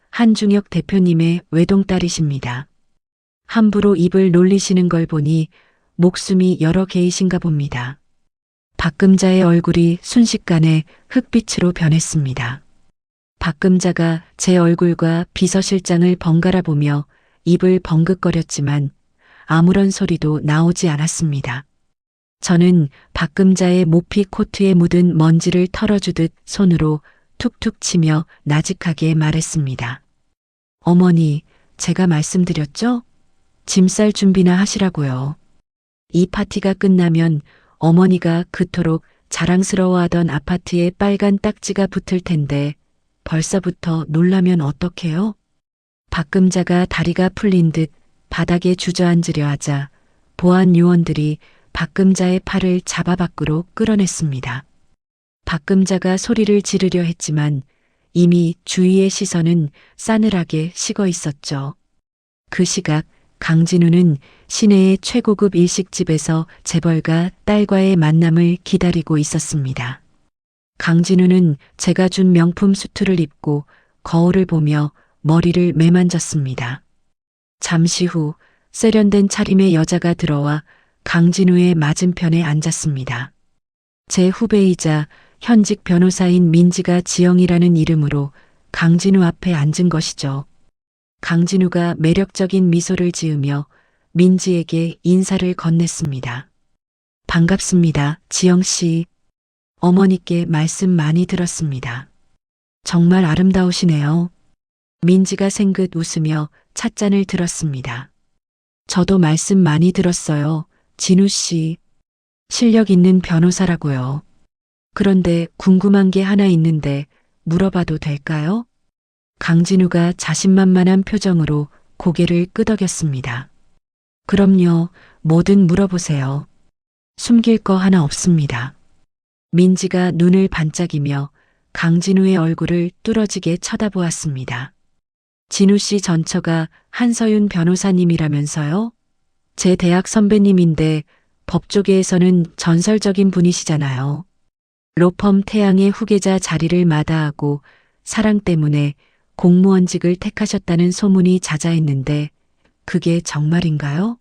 한중혁 대표님의 외동딸이십니다. 함부로 입을 놀리시는 걸 보니 목숨이 여러 개이신가 봅니다. 박금자의 얼굴이 순식간에 흑빛으로 변했습니다. 박금자가 제 얼굴과 비서실장을 번갈아 보며 입을 벙긋거렸지만 아무런 소리도 나오지 않았습니다. 저는 박금자의 모피 코트에 묻은 먼지를 털어주듯 손으로 툭툭 치며 나직하게 말했습니다. 어머니, 제가 말씀드렸죠? 짐 쌀 준비나 하시라고요. 이 파티가 끝나면 어머니가 그토록 자랑스러워하던 아파트에 빨간 딱지가 붙을 텐데 벌써부터 놀라면 어떡해요? 박금자가 다리가 풀린 듯 바닥에 주저앉으려 하자 보안 요원들이 박금자의 팔을 잡아 밖으로 끌어냈습니다. 박금자가 소리를 지르려 했지만 이미 주위의 시선은 싸늘하게 식어 있었죠. 그 시각 강진우는 시내의 최고급 일식집에서 재벌가 딸과의 만남을 기다리고 있었습니다. 강진우는 제가 준 명품 수트를 입고 거울을 보며 머리를 매만졌습니다. 잠시 후 세련된 차림의 여자가 들어와 강진우의 맞은편에 앉았습니다. 제 후배이자 현직 변호사인 민지가 지영이라는 이름으로 강진우 앞에 앉은 것이죠. 강진우가 매력적인 미소를 지으며 민지에게 인사를 건넸습니다. 반갑습니다, 지영씨. 어머니께 말씀 많이 들었습니다. 정말 아름다우시네요. 민지가 생긋 웃으며 찻잔을 들었습니다. 저도 말씀 많이 들었어요, 진우씨. 실력 있는 변호사라고요. 그런데 궁금한 게 하나 있는데 물어봐도 될까요? 강진우가 자신만만한 표정으로 고개를 끄덕였습니다. 그럼요, 뭐든 물어보세요. 숨길 거 하나 없습니다. 민지가 눈을 반짝이며 강진우의 얼굴을 뚫어지게 쳐다보았습니다. 진우 씨 전처가 한서윤 변호사님이라면서요? 제 대학 선배님인데 법조계에서는 전설적인 분이시잖아요. 로펌 태양의 후계자 자리를 마다하고 사랑 때문에 공무원직을 택하셨다는 소문이 자자했는데 그게 정말인가요?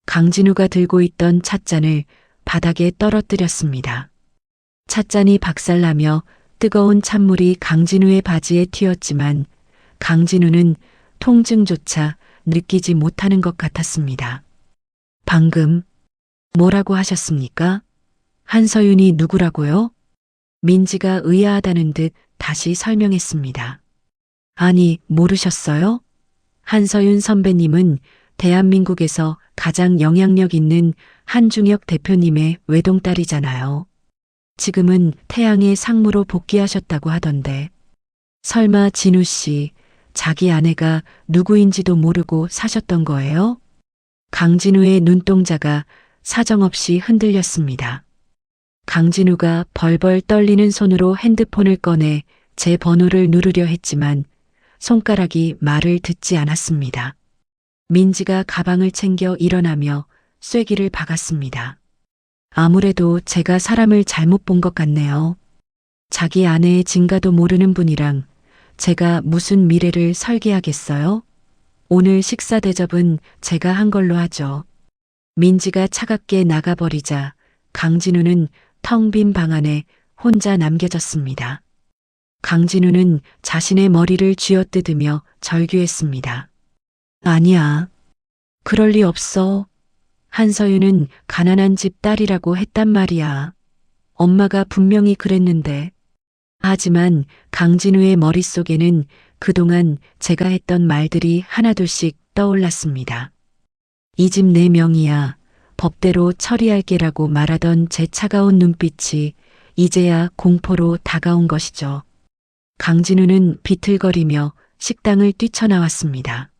강진우가 들고 있던 찻잔을 바닥에 떨어뜨렸습니다. 찻잔이 박살나며 뜨거운 찬물이 강진우의 바지에 튀었지만 강진우는 통증조차 느끼지 못하는 것 같았습니다. 방금 뭐라고 하셨습니까? 한서윤이 누구라고요? 민지가 의아하다는 듯 다시 설명했습니다. 아니, 모르셨어요? 한서윤 선배님은 대한민국에서 가장 영향력 있는 한중혁 대표님의 외동딸이잖아요. 지금은 태양의 상무로 복귀하셨다고 하던데. 설마 진우 씨, 자기 아내가 누구인지도 모르고 사셨던 거예요? 강진우의 눈동자가 사정없이 흔들렸습니다. 강진우가 벌벌 떨리는 손으로 핸드폰을 꺼내 제 번호를 누르려 했지만 손가락이 말을 듣지 않았습니다. 민지가 가방을 챙겨 일어나며 쐐기를 박았습니다. 아무래도 제가 사람을 잘못 본 것 같네요. 자기 아내의 진가도 모르는 분이랑 제가 무슨 미래를 설계하겠어요? 오늘 식사 대접은 제가 한 걸로 하죠. 민지가 차갑게 나가버리자 강진우는 텅 빈 방 안에 혼자 남겨졌습니다. 강진우는 자신의 머리를 쥐어뜯으며 절규했습니다. 아니야. 그럴 리 없어. 한서윤은 가난한 집 딸이라고 했단 말이야. 엄마가 분명히 그랬는데. 하지만 강진우의 머릿속에는 그동안 제가 했던 말들이 하나둘씩 떠올랐습니다. 이 집 내 명의야. 법대로 처리할게라고 말하던 제 차가운 눈빛이 이제야 공포로 다가온 것이죠. 강진우는 비틀거리며 식당을 뛰쳐나왔습니다.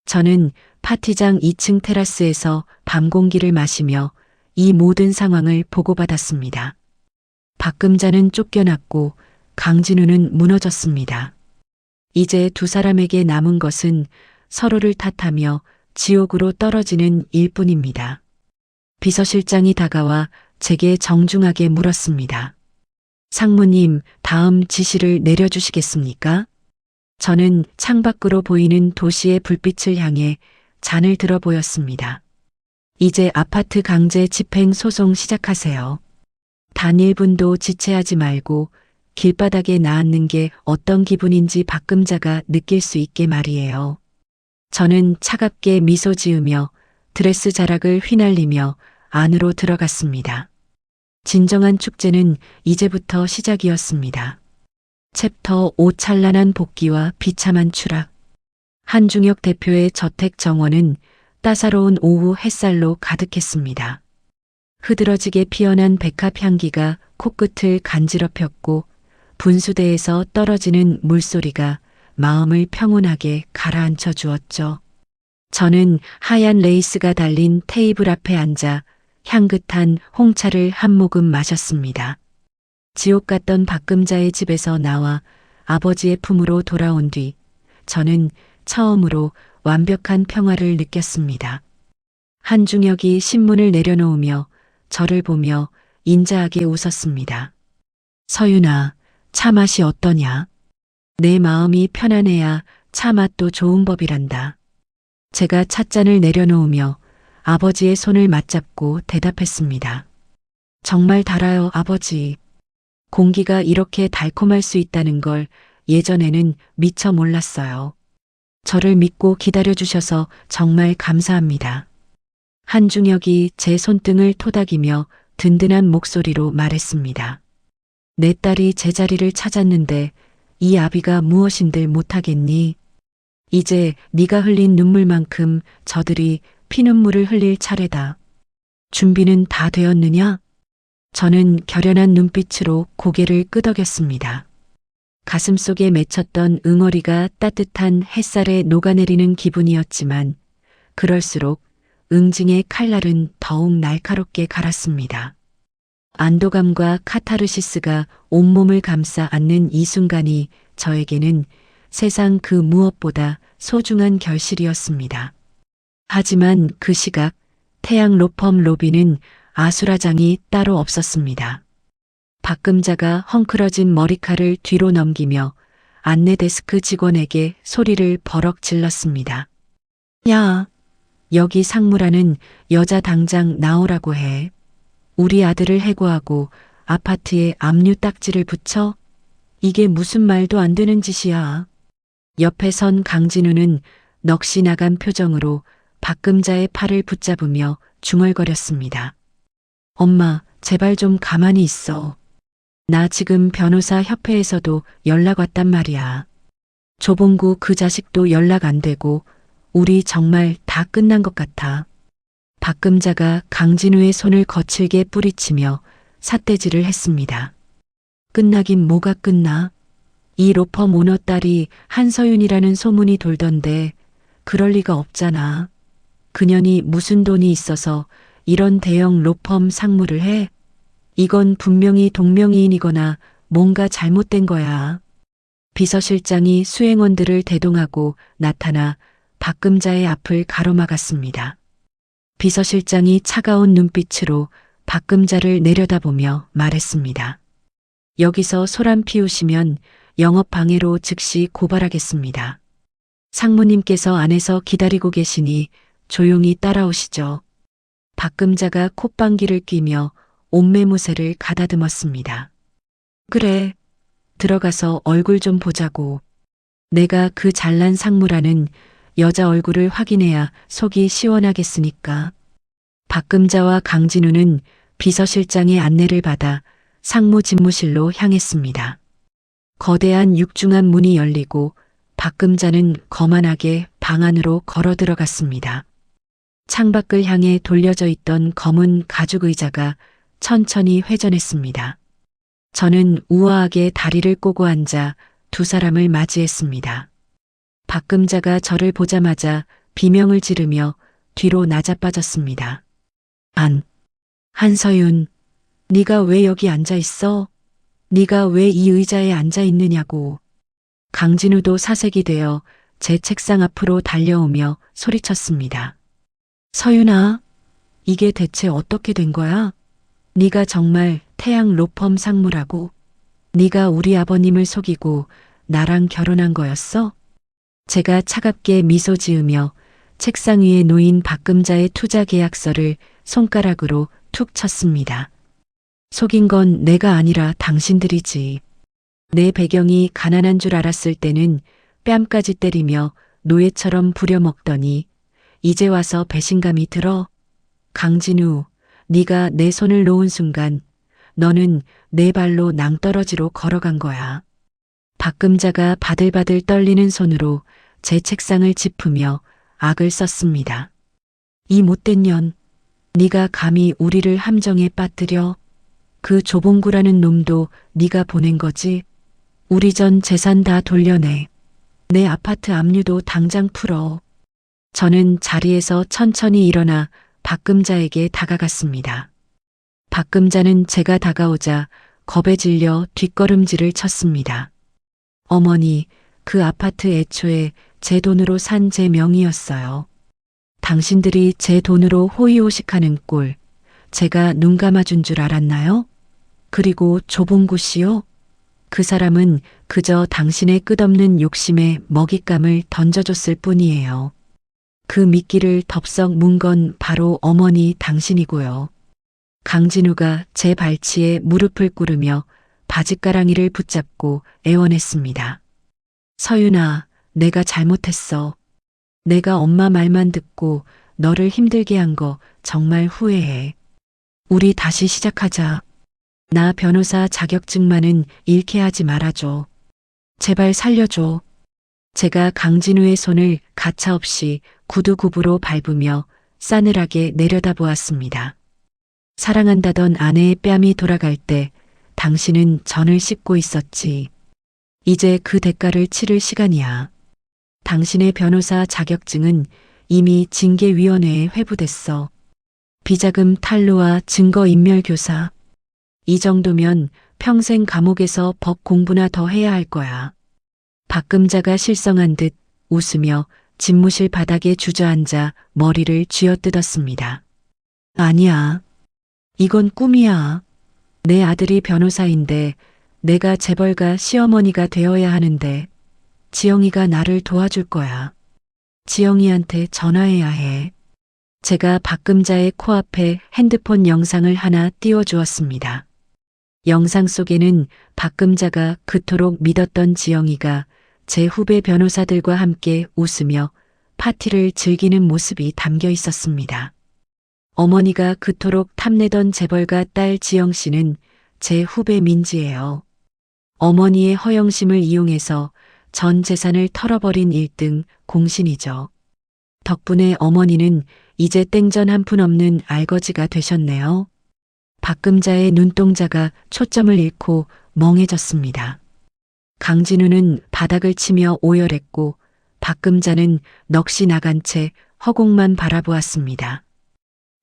저는 파티장 2층 테라스에서 밤 공기를 마시며 이 모든 상황을 보고받았습니다. 박금자는 쫓겨났고 강진우는 무너졌습니다. 이제 두 사람에게 남은 것은 서로를 탓하며 지옥으로 떨어지는 일뿐입니다. 비서실장이 다가와 제게 정중하게 물었습니다. 상무님, 다음 지시를 내려주시겠습니까? 저는 창밖으로 보이는 도시의 불빛을 향해 잔을 들어 보였습니다. 이제 아파트 강제 집행 소송 시작하세요. 단 1분도 지체하지 말고 길바닥에 나앉는 게 어떤 기분인지 박금자가 느낄 수 있게 말이에요. 저는 차갑게 미소 지으며 드레스 자락을 휘날리며 안으로 들어갔습니다. 진정한 축제는 이제부터 시작이었습니다. 챕터 5 찬란한 복귀와 비참한 추락. 한중혁 대표의 저택 정원은 따사로운 오후 햇살로 가득했습니다. 흐드러지게 피어난 백합 향기가 코끝을 간지럽혔고 분수대에서 떨어지는 물소리가 마음을 평온하게 가라앉혀 주었죠. 저는 하얀 레이스가 달린 테이블 앞에 앉아 향긋한 홍차를 한 모금 마셨습니다. 지옥 같던 박금자의 집에서 나와 아버지의 품으로 돌아온 뒤 저는 처음으로 완벽한 평화를 느꼈습니다. 한중혁이 신문을 내려놓으며 저를 보며 인자하게 웃었습니다. 서윤아, 차 맛이 어떠냐? 내 마음이 편안해야 차 맛도 좋은 법이란다. 제가 찻잔을 내려놓으며 아버지의 손을 맞잡고 대답했습니다. 정말 달아요, 아버지. 공기가 이렇게 달콤할 수 있다는 걸 예전에는 미처 몰랐어요. 저를 믿고 기다려주셔서 정말 감사합니다. 한중혁이 제 손등을 토닥이며 든든한 목소리로 말했습니다. 내 딸이 제자리를 찾았는데 이 아비가 무엇인들 못하겠니? 이제 네가 흘린 눈물만큼 저들이 피눈물을 흘릴 차례다. 준비는 다 되었느냐? 저는 결연한 눈빛으로 고개를 끄덕였습니다. 가슴속에 맺혔던 응어리가 따뜻한 햇살에 녹아내리는 기분이었지만 그럴수록 응징의 칼날은 더욱 날카롭게 갈았습니다. 안도감과 카타르시스가 온몸을 감싸 안는 이 순간이 저에게는 세상 그 무엇보다 소중한 결실이었습니다. 하지만 그 시각 태양 로펌 로비는 아수라장이 따로 없었습니다. 박금자가 헝클어진 머리칼을 뒤로 넘기며 안내 데스크 직원에게 소리를 버럭 질렀습니다. 야, 여기 상무라는 여자 당장 나오라고 해. 우리 아들을 해고하고 아파트에 압류 딱지를 붙여? 이게 무슨 말도 안 되는 짓이야. 옆에 선 강진우는 넋이 나간 표정으로 박금자의 팔을 붙잡으며 중얼거렸습니다. 엄마, 제발 좀 가만히 있어. 나 지금 변호사 협회에서도 연락 왔단 말이야. 조봉구 그 자식도 연락 안 되고 우리 정말 다 끝난 것 같아. 박금자가 강진우의 손을 거칠게 뿌리치며 삿대질을 했습니다. 끝나긴 뭐가 끝나? 이 로펌 오너 딸이 한서윤이라는 소문이 돌던데 그럴 리가 없잖아. 그년이 무슨 돈이 있어서 이런 대형 로펌 상무를 해? 이건 분명히 동명이인이거나 뭔가 잘못된 거야. 비서실장이 수행원들을 대동하고 나타나 박금자의 앞을 가로막았습니다. 비서실장이 차가운 눈빛으로 박금자를 내려다보며 말했습니다. 여기서 소란 피우시면 영업방해로 즉시 고발하겠습니다. 상무님께서 안에서 기다리고 계시니 조용히 따라오시죠. 박금자가 콧방귀를 뀌며 옷매무새를 가다듬었습니다. 그래, 들어가서 얼굴 좀 보자고. 내가 그 잘난 상무라는 여자 얼굴을 확인해야 속이 시원하겠으니까. 박금자와 강진우는 비서실장의 안내를 받아 상무 집무실로 향했습니다. 거대한 육중한 문이 열리고 박금자는 거만하게 방 안으로 걸어 들어갔습니다. 창밖을 향해 돌려져 있던 검은 가죽 의자가 천천히 회전했습니다. 저는 우아하게 다리를 꼬고 앉아 두 사람을 맞이했습니다. 박금자가 저를 보자마자 비명을 지르며 뒤로 나자빠졌습니다. 한서윤, 네가 왜 여기 앉아 있어? 네가 왜 이 의자에 앉아 있느냐고. 강진우도 사색이 되어 제 책상 앞으로 달려오며 소리쳤습니다. 서윤아, 이게 대체 어떻게 된 거야? 네가 정말 태양 로펌 상무라고? 네가 우리 아버님을 속이고 나랑 결혼한 거였어? 제가 차갑게 미소 지으며 책상 위에 놓인 박금자의 투자 계약서를 손가락으로 툭 쳤습니다. 속인 건 내가 아니라 당신들이지. 내 배경이 가난한 줄 알았을 때는 뺨까지 때리며 노예처럼 부려먹더니 이제 와서 배신감이 들어? 강진우, 네가 내 손을 놓은 순간 너는 내 발로 낭떠러지로 걸어간 거야. 박금자가 바들바들 떨리는 손으로 제 책상을 짚으며 악을 썼습니다. 이 못된 년, 네가 감히 우리를 함정에 빠뜨려? 그 조봉구라는 놈도 네가 보낸 거지? 우리 전 재산 다 돌려내. 내 아파트 압류도 당장 풀어. 저는 자리에서 천천히 일어나 박금자에게 다가갔습니다. 박금자는 제가 다가오자 겁에 질려 뒷걸음질을 쳤습니다. 어머니, 그 아파트 애초에 제 돈으로 산 제 명의였어요. 당신들이 제 돈으로 호의호식하는 꼴, 제가 눈 감아준 줄 알았나요? 그리고 조봉구 씨요? 그 사람은 그저 당신의 끝없는 욕심에 먹잇감을 던져줬을 뿐이에요. 그 미끼를 덥석 문 건 바로 어머니 당신이고요. 강진우가 제 발치에 무릎을 꿇으며 바짓가랑이를 붙잡고 애원했습니다. 서윤아, 내가 잘못했어. 내가 엄마 말만 듣고 너를 힘들게 한 거 정말 후회해. 우리 다시 시작하자. 나 변호사 자격증만은 잃게 하지 말아줘. 제발 살려줘. 제가 강진우의 손을 가차없이 구두굽으로 밟으며 싸늘하게 내려다보았습니다. 사랑한다던 아내의 뺨이 돌아갈 때 당신은 전을 씹고 있었지. 이제 그 대가를 치를 시간이야. 당신의 변호사 자격증은 이미 징계위원회에 회부됐어. 비자금 탈루와 증거인멸교사. 이 정도면 평생 감옥에서 법 공부나 더 해야 할 거야. 박금자가 실성한 듯 웃으며 집무실 바닥에 주저앉아 머리를 쥐어뜯었습니다. 아니야. 이건 꿈이야. 내 아들이 변호사인데 내가 재벌가 시어머니가 되어야 하는데 지영이가 나를 도와줄 거야. 지영이한테 전화해야 해. 제가 박금자의 코앞에 핸드폰 영상을 하나 띄워주었습니다. 영상 속에는 박금자가 그토록 믿었던 지영이가 제 후배 변호사들과 함께 웃으며 파티를 즐기는 모습이 담겨 있었습니다. 어머니가 그토록 탐내던 재벌가 딸 지영 씨는 제 후배 민지예요. 어머니의 허영심을 이용해서 전 재산을 털어버린 1등 공신이죠. 덕분에 어머니는 이제 땡전 한 푼 없는 알거지가 되셨네요. 박금자의 눈동자가 초점을 잃고 멍해졌습니다. 강진우는 바닥을 치며 오열했고 박금자는 넋이 나간 채 허공만 바라보았습니다.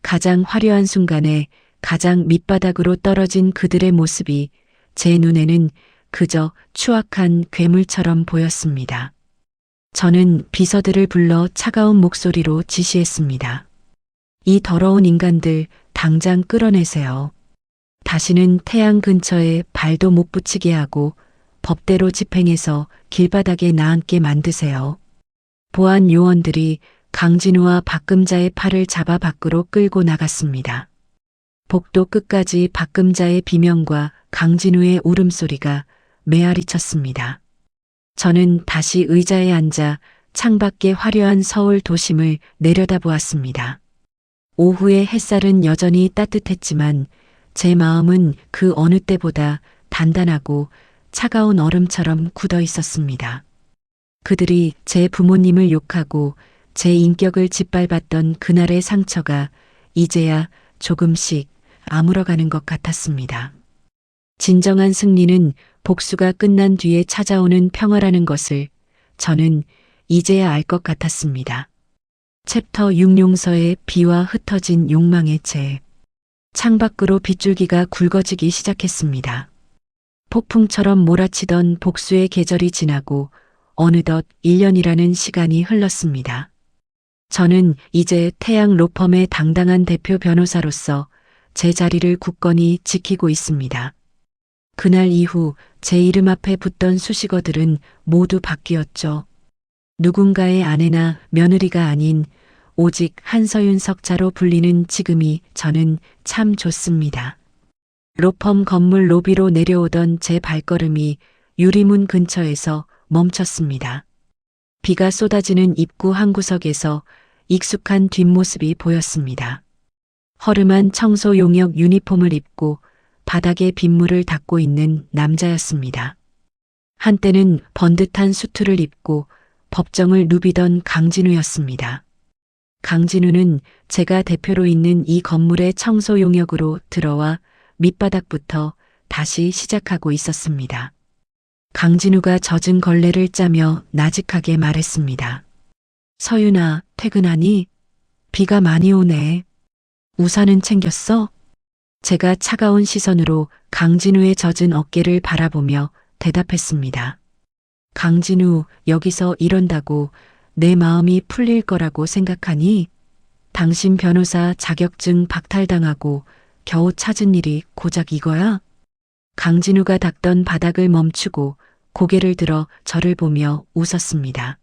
가장 화려한 순간에 가장 밑바닥으로 떨어진 그들의 모습이 제 눈에는 그저 추악한 괴물처럼 보였습니다. 저는 비서들을 불러 차가운 목소리로 지시했습니다. 이 더러운 인간들 당장 끌어내세요. 다시는 태양 근처에 발도 못 붙이게 하고 법대로 집행해서 길바닥에 나앉게 만드세요. 보안 요원들이 강진우와 박금자의 팔을 잡아 밖으로 끌고 나갔습니다. 복도 끝까지 박금자의 비명과 강진우의 울음소리가 메아리쳤습니다. 저는 다시 의자에 앉아 창밖의 화려한 서울 도심을 내려다보았습니다. 오후의 햇살은 여전히 따뜻했지만 제 마음은 그 어느 때보다 단단하고 차가운 얼음처럼 굳어 있었습니다. 그들이 제 부모님을 욕하고 제 인격을 짓밟았던 그날의 상처가 이제야 조금씩 아물어가는 것 같았습니다. 진정한 승리는 복수가 끝난 뒤에 찾아오는 평화라는 것을 저는 이제야 알 것 같았습니다. 챕터 6 용서의 비와 흩어진 욕망의 재. 창밖으로 빗줄기가 굵어지기 시작했습니다. 폭풍처럼 몰아치던 복수의 계절이 지나고 어느덧 1년이라는 시간이 흘렀습니다. 저는 이제 태양 로펌의 당당한 대표 변호사로서 제 자리를 굳건히 지키고 있습니다. 그날 이후 제 이름 앞에 붙던 수식어들은 모두 바뀌었죠. 누군가의 아내나 며느리가 아닌 오직 한서윤 석자로 불리는 지금이 저는 참 좋습니다. 로펌 건물 로비로 내려오던 제 발걸음이 유리문 근처에서 멈췄습니다. 비가 쏟아지는 입구 한 구석에서 익숙한 뒷모습이 보였습니다. 허름한 청소 용역 유니폼을 입고 바닥에 빗물을 닦고 있는 남자였습니다. 한때는 번듯한 수트를 입고 법정을 누비던 강진우였습니다. 강진우는 제가 대표로 있는 이 건물의 청소 용역으로 들어와 밑바닥부터 다시 시작하고 있었습니다. 강진우가 젖은 걸레를 짜며 나직하게 말했습니다. 서윤아, 퇴근하니? 비가 많이 오네. 우산은 챙겼어? 제가 차가운 시선으로 강진우의 젖은 어깨를 바라보며 대답했습니다. 강진우, 여기서 이런다고 내 마음이 풀릴 거라고 생각하니? 당신 변호사 자격증 박탈당하고 겨우 찾은 일이 고작 이거야? 강진우가 닦던 바닥을 멈추고 고개를 들어 저를 보며 웃었습니다.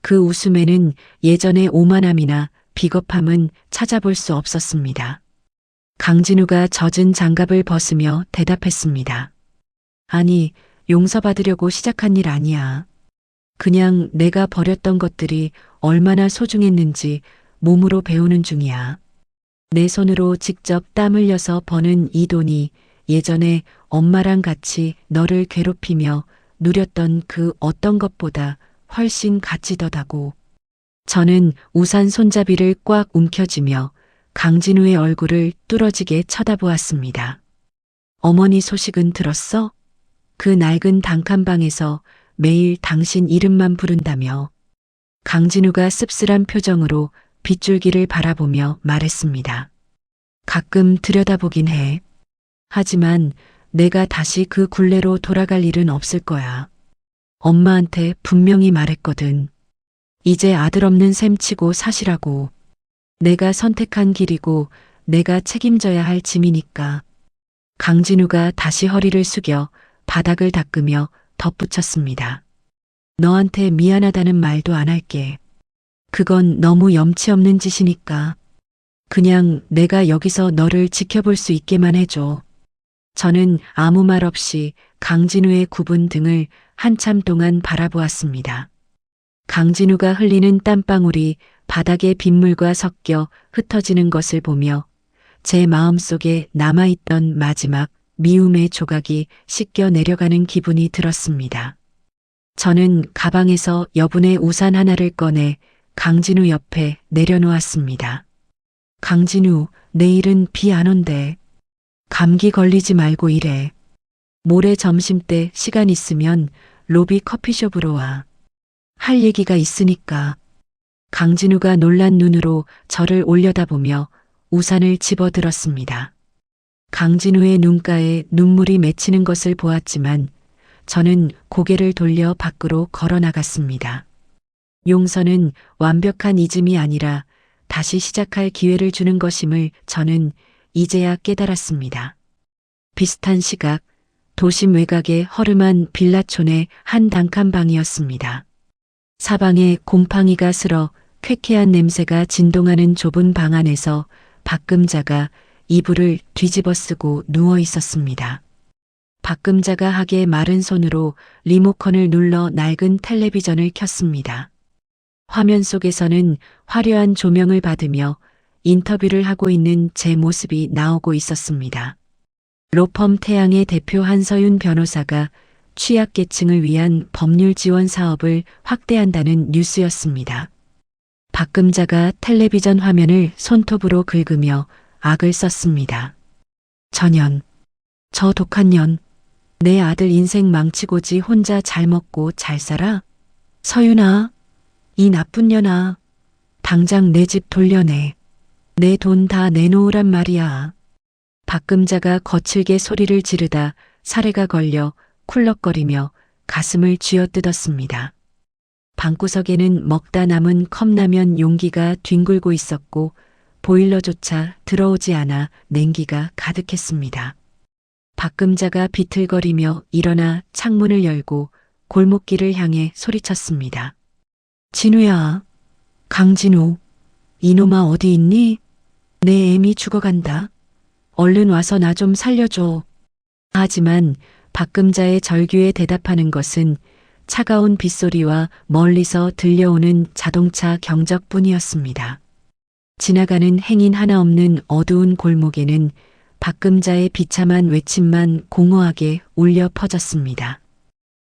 그 웃음에는 예전의 오만함이나 비겁함은 찾아볼 수 없었습니다. 강진우가 젖은 장갑을 벗으며 대답했습니다. 아니, 용서받으려고 시작한 일 아니야. 그냥 내가 버렸던 것들이 얼마나 소중했는지 몸으로 배우는 중이야. 내 손으로 직접 땀 흘려서 버는 이 돈이 예전에 엄마랑 같이 너를 괴롭히며 누렸던 그 어떤 것보다 훨씬 가치더다고. 저는 우산 손잡이를 꽉 움켜쥐며 강진우의 얼굴을 뚫어지게 쳐다보았습니다. 어머니 소식은 들었어? 그 낡은 단칸방에서 매일 당신 이름만 부른다며. 강진우가 씁쓸한 표정으로 빗줄기를 바라보며 말했습니다. 가끔 들여다보긴 해. 하지만 내가 다시 그 굴레로 돌아갈 일은 없을 거야. 엄마한테 분명히 말했거든. 이제 아들 없는 셈 치고 사시라고. 내가 선택한 길이고 내가 책임져야 할 짐이니까. 강진우가 다시 허리를 숙여 바닥을 닦으며 덧붙였습니다. 너한테 미안하다는 말도 안 할게. 그건 너무 염치 없는 짓이니까. 그냥 내가 여기서 너를 지켜볼 수 있게만 해줘. 저는 아무 말 없이 강진우의 굽은 등을 한참 동안 바라보았습니다. 강진우가 흘리는 땀방울이 바닥의 빗물과 섞여 흩어지는 것을 보며 제 마음속에 남아있던 마지막 미움의 조각이 씻겨 내려가는 기분이 들었습니다. 저는 가방에서 여분의 우산 하나를 꺼내 강진우 옆에 내려놓았습니다. 강진우, 내일은 비 안 온대. 감기 걸리지 말고 일해. 모레 점심때 시간 있으면 로비 커피숍으로 와. 할 얘기가 있으니까. 강진우가 놀란 눈으로 저를 올려다보며 우산을 집어들었습니다. 강진우의 눈가에 눈물이 맺히는 것을 보았지만 저는 고개를 돌려 밖으로 걸어 나갔습니다. 용서는 완벽한 잊음이 아니라 다시 시작할 기회를 주는 것임을 저는 이제야 깨달았습니다. 비슷한 시각, 도심 외곽의 허름한 빌라촌의 한 단칸방이었습니다. 사방에 곰팡이가 슬어 쾌쾌한 냄새가 진동하는 좁은 방 안에서 박금자가 이불을 뒤집어 쓰고 누워 있었습니다. 박금자가 하게 마른 손으로 리모컨을 눌러 낡은 텔레비전을 켰습니다. 화면 속에서는 화려한 조명을 받으며 인터뷰를 하고 있는 제 모습이 나오고 있었습니다. 로펌 태양의 대표 한서윤 변호사가 취약계층을 위한 법률 지원 사업을 확대한다는 뉴스였습니다. 박금자가 텔레비전 화면을 손톱으로 긁으며 악을 썼습니다. 저년, 저 독한 년, 내 아들 인생 망치고지 혼자 잘 먹고 잘 살아? 서윤아, 이 나쁜 년아, 당장 내 집 돌려내. 내 돈 다 내놓으란 말이야. 박금자가 거칠게 소리를 지르다 사례가 걸려 쿨럭거리며 가슴을 쥐어뜯었습니다. 방구석에는 먹다 남은 컵라면 용기가 뒹굴고 있었고 보일러조차 들어오지 않아 냉기가 가득했습니다. 박금자가 비틀거리며 일어나 창문을 열고 골목길을 향해 소리쳤습니다. 진우야, 강진우, 이놈아 어디 있니? 내 애미 죽어간다. 얼른 와서 나 좀 살려줘. 하지만 박금자의 절규에 대답하는 것은 차가운 빗소리와 멀리서 들려오는 자동차 경적뿐이었습니다. 지나가는 행인 하나 없는 어두운 골목에는 박금자의 비참한 외침만 공허하게 울려 퍼졌습니다.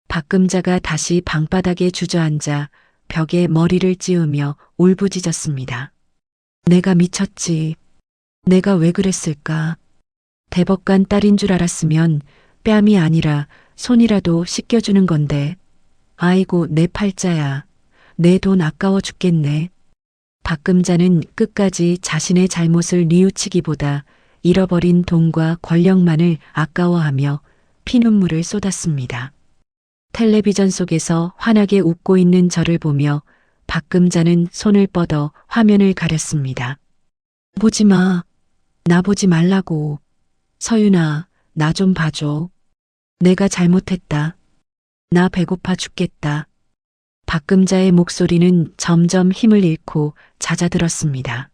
박금자가 다시 방바닥에 주저앉아 벽에 머리를 찌우며 울부짖었습니다. 내가 미쳤지. 내가 왜 그랬을까? 대법관 딸인 줄 알았으면 뺨이 아니라 손이라도 씻겨주는 건데. 아이고 내 팔자야. 내 돈 아까워 죽겠네. 박금자는 끝까지 자신의 잘못을 뉘우치기보다 잃어버린 돈과 권력만을 아까워하며 피눈물을 쏟았습니다. 텔레비전 속에서 환하게 웃고 있는 저를 보며 박금자는 손을 뻗어 화면을 가렸습니다. 보지 마. 나 보지 말라고. 서윤아, 나 좀 봐줘. 내가 잘못했다. 나 배고파 죽겠다. 박금자의 목소리는 점점 힘을 잃고 잦아들었습니다.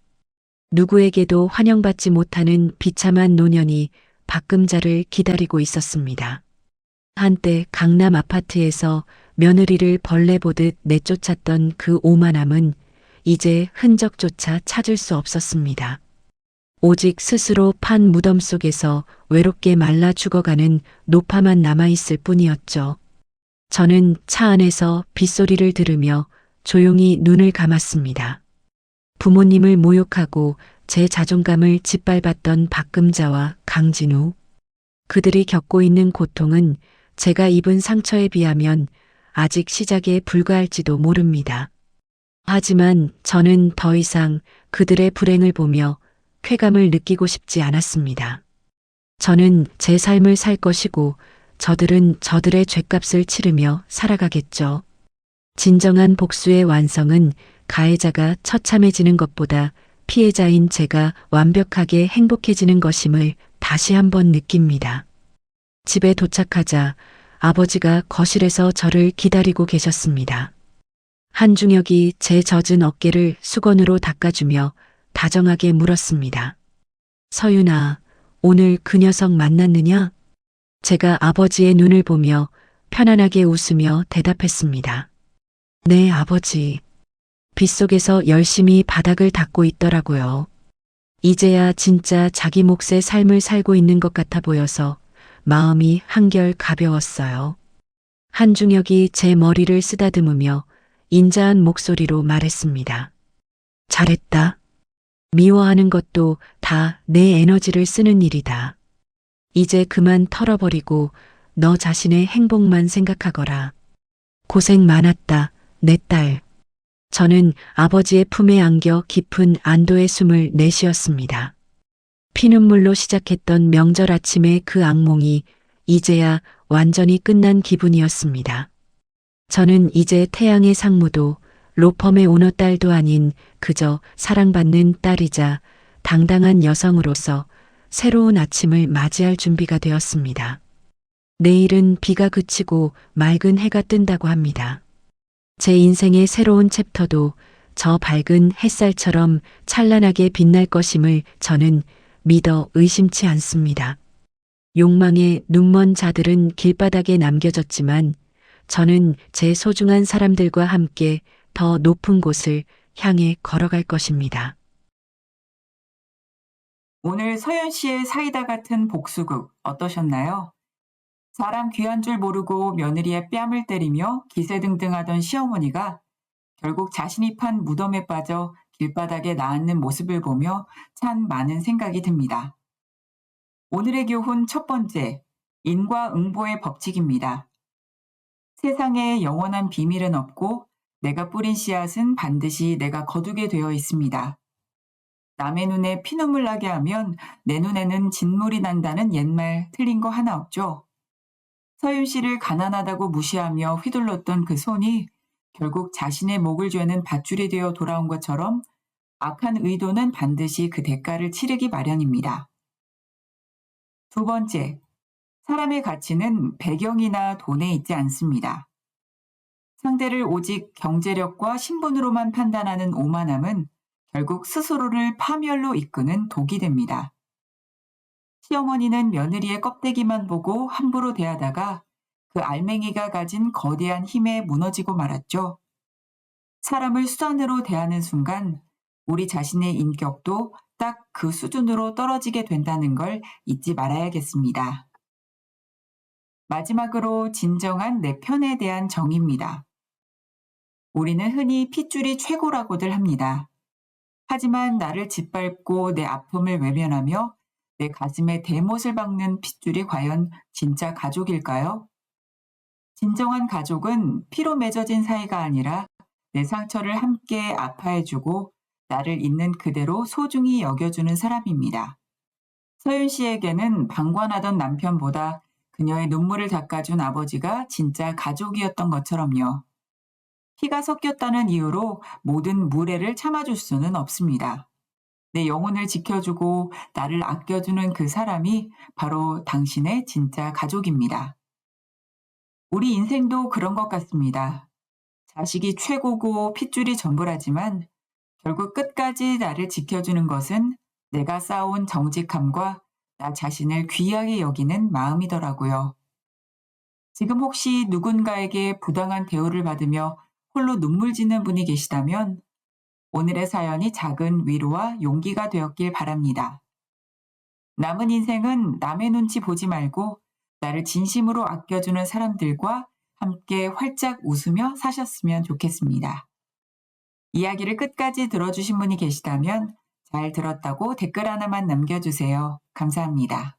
누구에게도 환영받지 못하는 비참한 노년이 박금자를 기다리고 있었습니다. 한때 강남 아파트에서 며느리를 벌레 보듯 내쫓았던 그 오만함은 이제 흔적조차 찾을 수 없었습니다. 오직 스스로 판 무덤 속에서 외롭게 말라 죽어가는 노파만 남아있을 뿐이었죠. 저는 차 안에서 빗소리를 들으며 조용히 눈을 감았습니다. 부모님을 모욕하고 제 자존감을 짓밟았던 박금자와 강진우. 그들이 겪고 있는 고통은 제가 입은 상처에 비하면 아직 시작에 불과할지도 모릅니다. 하지만 저는 더 이상 그들의 불행을 보며 쾌감을 느끼고 싶지 않았습니다. 저는 제 삶을 살 것이고 저들은 저들의 죗값을 치르며 살아가겠죠. 진정한 복수의 완성은 가해자가 처참해지는 것보다 피해자인 제가 완벽하게 행복해지는 것임을 다시 한번 느낍니다. 집에 도착하자 아버지가 거실에서 저를 기다리고 계셨습니다. 한중혁이 제 젖은 어깨를 수건으로 닦아주며 다정하게 물었습니다. 서윤아, 오늘 그 녀석 만났느냐? 제가 아버지의 눈을 보며 편안하게 웃으며 대답했습니다. 네, 아버지. 빗속에서 열심히 바닥을 닦고 있더라고요. 이제야 진짜 자기 몫의 삶을 살고 있는 것 같아 보여서 마음이 한결 가벼웠어요. 한중혁이 제 머리를 쓰다듬으며 인자한 목소리로 말했습니다. 잘했다. 미워하는 것도 다 내 에너지를 쓰는 일이다. 이제 그만 털어버리고 너 자신의 행복만 생각하거라. 고생 많았다, 내 딸. 저는 아버지의 품에 안겨 깊은 안도의 숨을 내쉬었습니다. 피눈물로 시작했던 명절 아침의 그 악몽이 이제야 완전히 끝난 기분이었습니다. 저는 이제 태양의 상무도 로펌의 오너 딸도 아닌 그저 사랑받는 딸이자 당당한 여성으로서 새로운 아침을 맞이할 준비가 되었습니다. 내일은 비가 그치고 맑은 해가 뜬다고 합니다. 제 인생의 새로운 챕터도 저 밝은 햇살처럼 찬란하게 빛날 것임을 저는 믿어 의심치 않습니다. 욕망의 눈먼 자들은 길바닥에 남겨졌지만 저는 제 소중한 사람들과 함께 더 높은 곳을 향해 걸어갈 것입니다. 오늘 서연 씨의 사이다 같은 복수극 어떠셨나요? 사람 귀한 줄 모르고 며느리의 뺨을 때리며 기세등등하던 시어머니가 결국 자신이 판 무덤에 빠져 길바닥에 나앉는 모습을 보며 참 많은 생각이 듭니다. 오늘의 교훈 첫 번째, 인과응보의 법칙입니다. 세상에 영원한 비밀은 없고 내가 뿌린 씨앗은 반드시 내가 거두게 되어 있습니다. 남의 눈에 피눈물 나게 하면 내 눈에는 진물이 난다는 옛말 틀린 거 하나 없죠. 서윤 씨를 가난하다고 무시하며 휘둘렀던 그 손이 결국 자신의 목을 죄는 밧줄이 되어 돌아온 것처럼 악한 의도는 반드시 그 대가를 치르기 마련입니다. 두 번째, 사람의 가치는 배경이나 돈에 있지 않습니다. 상대를 오직 경제력과 신분으로만 판단하는 오만함은 결국 스스로를 파멸로 이끄는 독이 됩니다. 시어머니는 며느리의 껍데기만 보고 함부로 대하다가 그 알맹이가 가진 거대한 힘에 무너지고 말았죠. 사람을 수단으로 대하는 순간 우리 자신의 인격도 딱 그 수준으로 떨어지게 된다는 걸 잊지 말아야겠습니다. 마지막으로 진정한 내 편에 대한 정의입니다. 우리는 흔히 핏줄이 최고라고들 합니다. 하지만 나를 짓밟고 내 아픔을 외면하며 내 가슴에 대못을 박는 핏줄이 과연 진짜 가족일까요? 진정한 가족은 피로 맺어진 사이가 아니라 내 상처를 함께 아파해주고 나를 있는 그대로 소중히 여겨주는 사람입니다. 서윤 씨에게는 방관하던 남편보다 그녀의 눈물을 닦아준 아버지가 진짜 가족이었던 것처럼요. 피가 섞였다는 이유로 모든 무례를 참아줄 수는 없습니다. 내 영혼을 지켜주고 나를 아껴주는 그 사람이 바로 당신의 진짜 가족입니다. 우리 인생도 그런 것 같습니다. 자식이 최고고 핏줄이 전부라지만 결국 끝까지 나를 지켜주는 것은 내가 쌓아온 정직함과 나 자신을 귀하게 여기는 마음이더라고요. 지금 혹시 누군가에게 부당한 대우를 받으며 홀로 눈물 짓는 분이 계시다면 오늘의 사연이 작은 위로와 용기가 되었길 바랍니다. 남은 인생은 남의 눈치 보지 말고 나를 진심으로 아껴주는 사람들과 함께 활짝 웃으며 사셨으면 좋겠습니다. 이야기를 끝까지 들어주신 분이 계시다면 잘 들었다고 댓글 하나만 남겨주세요. 감사합니다.